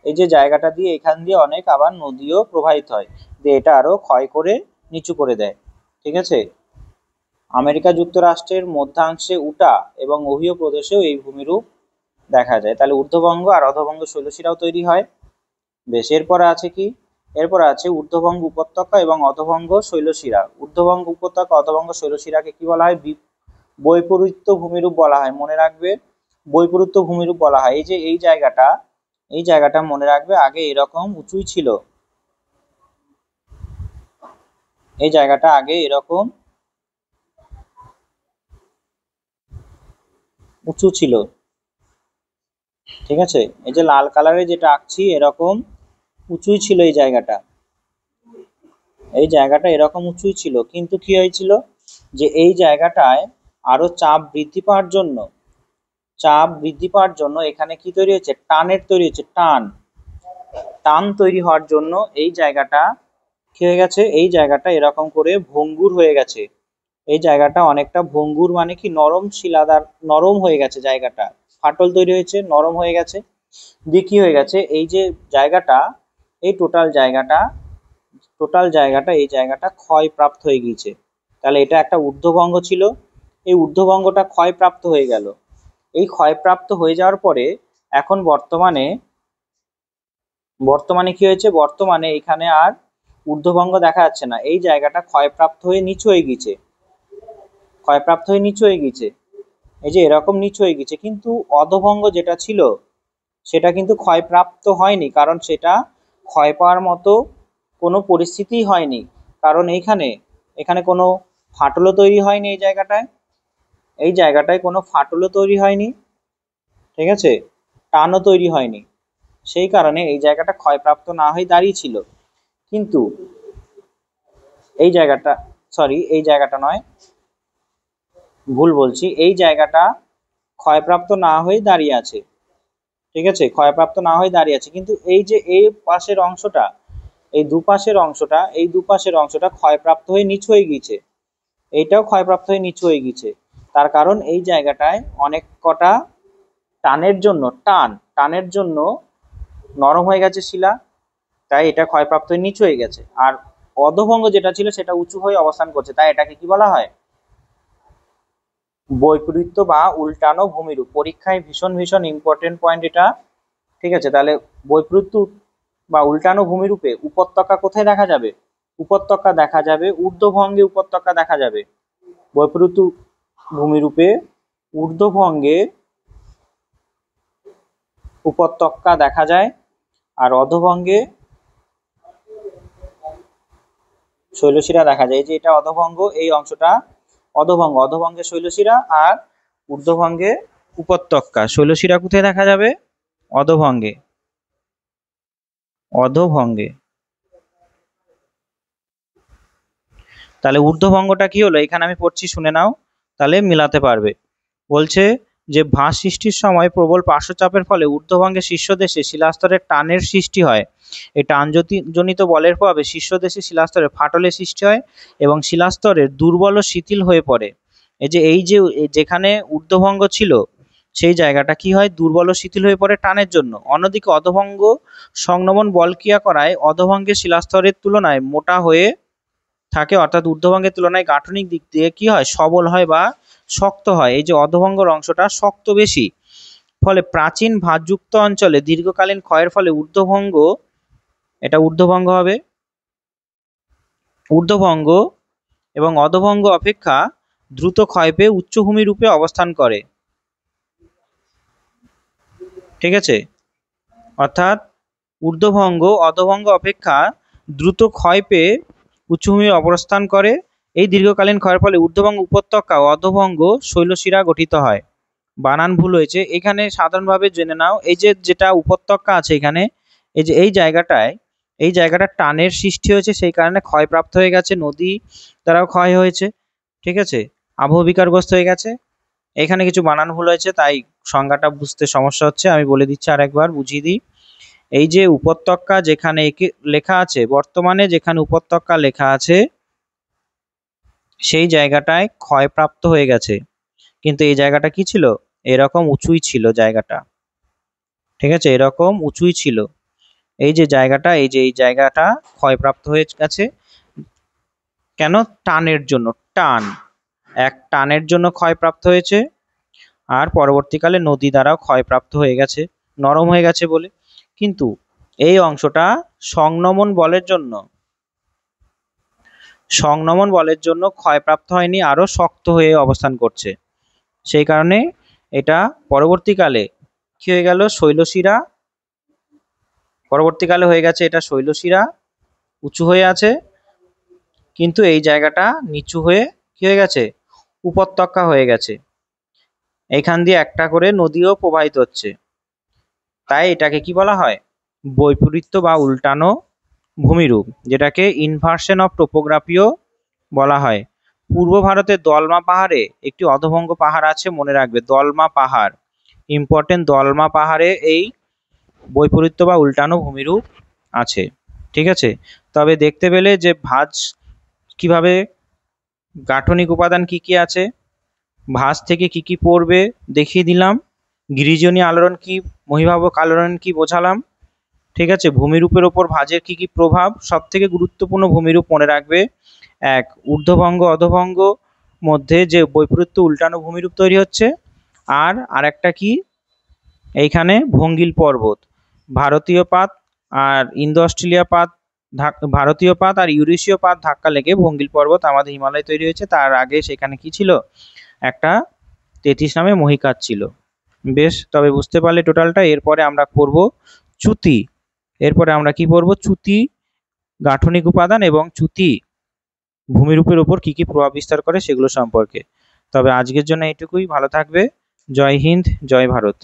এই যে জায়গাটা দিয়ে, এখান দিয়ে অনেক আবার নদীও প্রবাহিত হয়, দিয়ে এটা আরো ক্ষয় করে নিচু করে দেয়, ঠিক আছে। আমেরিকা যুক্তরাষ্ট্রের মধ্যাংশে উটা এবং ওহিও প্রদেশেও এই ভূমিরূপ দেখা যায়। তাহলে ঊর্ধ্ববঙ্গ আর অধবঙ্গ শৈলশিরাও তৈরি হয়। বেশ, এরপরে আছে কি, এরপরে আছে ঊর্ধ্ববঙ্গ উপত্যকা এবং অধবঙ্গ শৈলশিরা। ঊর্ধ্ববঙ্গ উপত্যকা অধবঙ্গ শৈলশিরাকে কি বলা হয়, বৈপরীত্য ভূমিরূপ বলা হয়। মনে রাখবে, বৈপরীত্য ভূমিরূপ বলা হয়। এই যে এই জায়গাটা মনে রাখবে, আগে এরকম উঁচুই ছিল, এই জায়গাটা আগে এরকম উঁচু ছিল, ঠিক আছে, এই যে লাল কালারে যেটা আঁকছি এরকম উঁচুই ছিল এই জায়গাটা, এই জায়গাটা এরকম উঁচুই ছিল, কিন্তু কি হয়েছিল, যে এই জায়গাটায় আরো চাপ বৃদ্ধি পাওয়ার জন্য, চাপ বৃদ্ধি পাওয়ার জন্য এখানে কি তৈরি হয়েছে, টানের তৈরি হয়েছে, টান, টান তৈরি হওয়ার জন্য এই জায়গাটা কি হয়ে গেছে, এই জায়গাটা এরকম করে ভঙ্গুর হয়ে গেছে, এই জায়গাটা অনেকটা ভঙ্গুর মানে কি নরম শিলাদার, নরম হয়ে গেছে জায়গাটা, ফাটল তৈরি হয়েছে, নরম হয়ে গেছে, দিয়ে কি হয়ে গেছে, এই যে জায়গাটা, এই টোটাল জায়গাটা এই জায়গাটা ক্ষয়প্রাপ্ত হয়ে গিয়েছে। তাহলে এটা একটা ঊর্ধ্ববঙ্গ ছিল, এই ঊর্ধ্ববঙ্গটা ক্ষয়প্রাপ্ত হয়ে গেল। এই ক্ষয়প্রাপ্ত হয়ে যাওয়ার পরে এখন বর্তমানে বর্তমানে কি হয়েছে, বর্তমানে এখানে আর ঊর্ধ্ববঙ্গ দেখা যাচ্ছে না, এই জায়গাটা ক্ষয়প্রাপ্ত হয়ে নিচু হয়ে গিয়েছে, ক্ষয়প্রাপ্ত হয়ে নিচু হয়ে গিয়েছে, এই যে এরকম নিচু হয়ে গেছে। কিন্তু অধোভঙ্গ যেটা ছিল সেটা কিন্তু ক্ষয়প্রাপ্ত হয়নি, কারণ সেটা ক্ষয় পাওয়ার মতো কোনো পরিস্থিতি হয়নি, কারণ এখানে এখানে কোনো ফাটলও তৈরি হয়নি, এই জায়গাটায়, এই জায়গাটায় কোনো ফাটলও তৈরি হয়নি, ঠিক আছে, টানও তৈরি হয়নি, সেই কারণে এই জায়গাটা ক্ষয়প্রাপ্ত না হয়ে দাঁড়িয়ে ছিল। কিন্তু এই জায়গাটা, সরি এই জায়গাটা নয়, ভুল বলছি, এই জায়গাটা ক্ষয়প্রাপ্ত না হয়ে দাঁড়িয়ে আছে। ঠিক আছে, ক্ষয়প্রাপ্ত না হয়ে দাঁড়িয়ে আছে, কিন্তু এই যে এই পাশের অংশটা, এই দুপাশের অংশটা ক্ষয়প্রাপ্ত হয়ে নিচু হয়ে গিয়েছে, এইটাও ক্ষয়প্রাপ্ত হয়ে নিচু হয়ে গিয়েছে। তার কারণ এই জায়গাটায় অনেক কটা টানের জন্য নরম হয়ে গেছে শিলা, তাই এটা ক্ষয়প্রাপ্ত হয়ে নিচু হয়ে গেছে। আর অধভঙ্গ যেটা ছিল সেটা উঁচু হয়ে অবস্থান করছে, তাই এটাকে কি বলা হয়? বৈপরীত্য বা উল্টানো ভূমিরূপ। পরীক্ষায় ভীষণ ভীষণ ইম্পর্টেন্ট পয়েন্ট এটা। ঠিক আছে, তাহলে বৈপরীত্য বা উল্টানো ভূমিরূপে উপত্যকা কোথায় দেখা যাবে? উপত্যকা দেখা যাবে ঊর্ধ্বভঙ্গে, উপত্যকা দেখা যাবে। বৈপরীত্য ভূমিরূপে ঊর্ধ্বভঙ্গে উপত্যকা দেখা যায়, আর অধভঙ্গে শৈলশিরা দেখা যায়। এই যে এটা অধভঙ্গ, এই অংশটা অধভঙ্গে শৈলশিরা, আর ঊর্ধ্বভঙ্গে উপত্যকা। শৈলশিরা কোথায় দেখা যাবে? অধভঙ্গে। তাহলে ঊর্ধ্বভঙ্গটা কি হলো? এখানে আমি পড়ছি, শুনে নাও, তাহলে মিলাতে পারবে। বলছে যে ভাঁজ সৃষ্টির সময় প্রবল পার্শ্বচাপের ফলে ঊর্ধ্বভঙ্গে শীর্ষদেশে শিলাস্তরের টানের সৃষ্টি হয়। এই টানজনিত বলের প্রভাবে শীর্ষদেশে শিলাস্তরে ফাটলের সৃষ্টি হয় এবং শিলাস্তরের দুর্বল ও শিথিল হয়ে পড়ে। এই যে যেখানে ঊর্ধ্বভঙ্গ ছিল সেই জায়গাটা কি হয়? দুর্বল ও শিথিল হয়ে পড়ে টানের জন্য। অন্যদিকে অধভঙ্গ সংনমন বল ক্রিয়া করায় অধভঙ্গের শিলাস্তরের তুলনায় মোটা হয়ে থাকে, অর্থাৎ ঊর্ধ্বভঙ্গের তুলনায় গাঠনিক দিক দিয়ে কি হয়? সবল হয় বা শক্ত হয়। এই যে অধভঙ্গের অংশটা শক্ত বেশি, ফলে প্রাচীন ভাঁজযুক্ত অঞ্চলে দীর্ঘকালীন ক্ষয়ের ফলে ঊর্ধ্বভঙ্গ হবে। ঊর্ধ্বভঙ্গ এবং অধভঙ্গ অপেক্ষা দ্রুত ক্ষয় পেয়ে উচ্চভূমি রূপে অবস্থান করে। ঠিক আছে, অর্থাৎ ঊর্ধ্বভঙ্গ অধভঙ্গ অপেক্ষা দ্রুত ক্ষয় পেয়ে উচ্চভূমি অবস্থান করে। এই দীর্ঘকালীন ক্ষয়ের ফলে ঊর্ধ্বভঙ্গ উপত্যকা ও অধভঙ্গ শৈলশিরা গঠিত হয়। বানান ভুল হয়েছে এখানে, সাধারণভাবে জেনে নাও। এই যে যেটা উপত্যকা আছে এখানে, এই যে এই জায়গাটা টানের সৃষ্টি হয়েছে, সেই কারণে ক্ষয়প্রাপ্ত হয়ে গেছে, নদী দ্বারাও ক্ষয় হয়েছে। ঠিক আছে, আবহ বিকারগ্রস্ত হয়ে গেছে। এখানে কিছু বানান ভুল হয়েছে, তাই সংজ্ঞাটা বুঝতে সমস্যা হচ্ছে। আমি বলে দিচ্ছি, আরেকবার বুঝিয়ে দিই। এই যে উপত্যকা যেখানে লেখা আছে, বর্তমানে যেখানে উপত্যকা লেখা আছে সেই জায়গাটায় ক্ষয়প্রাপ্ত হয়ে গেছে, কিন্তু এই জায়গাটা কি ছিল? এরকম উঁচুই ছিল জায়গাটা। ঠিক আছে, এরকম উঁচুই ছিল। এই যে জায়গাটা ক্ষয়প্রাপ্ত হয়ে গেছে। কেন? টানের জন্য। টানের জন্য ক্ষয়প্রাপ্ত হয়েছে, আর পরবর্তীকালে নদী দ্বারাও ক্ষয়প্রাপ্ত হয়ে গেছে, নরম হয়ে গেছে বলে। কিন্তু এই অংশটা সংনমন বলের জন্য ক্ষয়প্রাপ্ত হয়নি, আরো শক্ত হয়ে অবস্থান করছে। সেই কারণে এটা পরবর্তীকালে কি হয়ে গেল? শৈলশিরা। পরবর্তীকালে হয়ে গেছে এটা শৈলশিরা, উঁচু হয়ে আছে, কিন্তু এই জায়গাটা নিচু হয়ে কি হয়ে গেছে? উপত্যকা হয়ে গেছে। এইখান দিয়ে একটা করে নদীও প্রবাহিত হচ্ছে, তাই এটাকে কি বলা হয়? বৈপরীত্য বা উল্টানো ভূমিরূপ, যেটাকে ইনভার্সন অফ টোপোগ্রাফিও বলা হয়। পূর্ব ভারতের দলমা পাহাড়ে একটি অধভঙ্গ পাহাড় আছে, মনে রাখবে, দলমা পাহাড় ইম্পর্টেন্ট। দলমা পাহাড়ে এই বৈপরীত্য বা উল্টানো ভূমিরূপ আছে। ঠিক আছে, তবে দেখতে পেলে যে ভাঁজ কিভাবে, গাঠনিক উপাদান কি কি আছে, ভাঁজ থেকে কি কি পড়বে দেখিয়ে দিলাম, গিরিজনী আলোড়ন কি, মহিভাবক আলোড়ন কি বোঝালাম। ঠিক আছে, ভূমিরূপের ওপর ভাঁজের কি কি প্রভাব। সব থেকে গুরুত্বপূর্ণ ভূমিরূপ মনে রাখবে, এক, ঊর্ধ্বভঙ্গ অধভঙ্গ মধ্যে যে বৈপরীত্য উল্টানো ভূমিরূপ তৈরি হচ্ছে, আর আরেকটা কি, এইখানে ভঙ্গিল পর্বত, ভারতীয় পাত আর ইন্দো অস্ট্রেলিয়া পাত, ভারতীয় পাত আর ইউরেশীয় পাত ধাক্কা লেগে ভঙ্গিল পর্বত আমাদের হিমালয় তৈরি হয়েছে। তার আগে সেখানে কি ছিল? একটা 33 নামে মহিকাত ছিল। বেশ, তবে বুঝতে পারলে টোটালটা। এরপরে আমরা করব চ্যুতি। চ্যুতি গাঠনিক উপাদান এবং চ্যুতি ভূমিরূপের উপর কি কি প্রভাব বিস্তার করে সেগুলো সম্পর্কে। তবে আজকের জন্য এইটুকুই। ভালো থাকবে। জয় হিন্দ, জয় ভারত।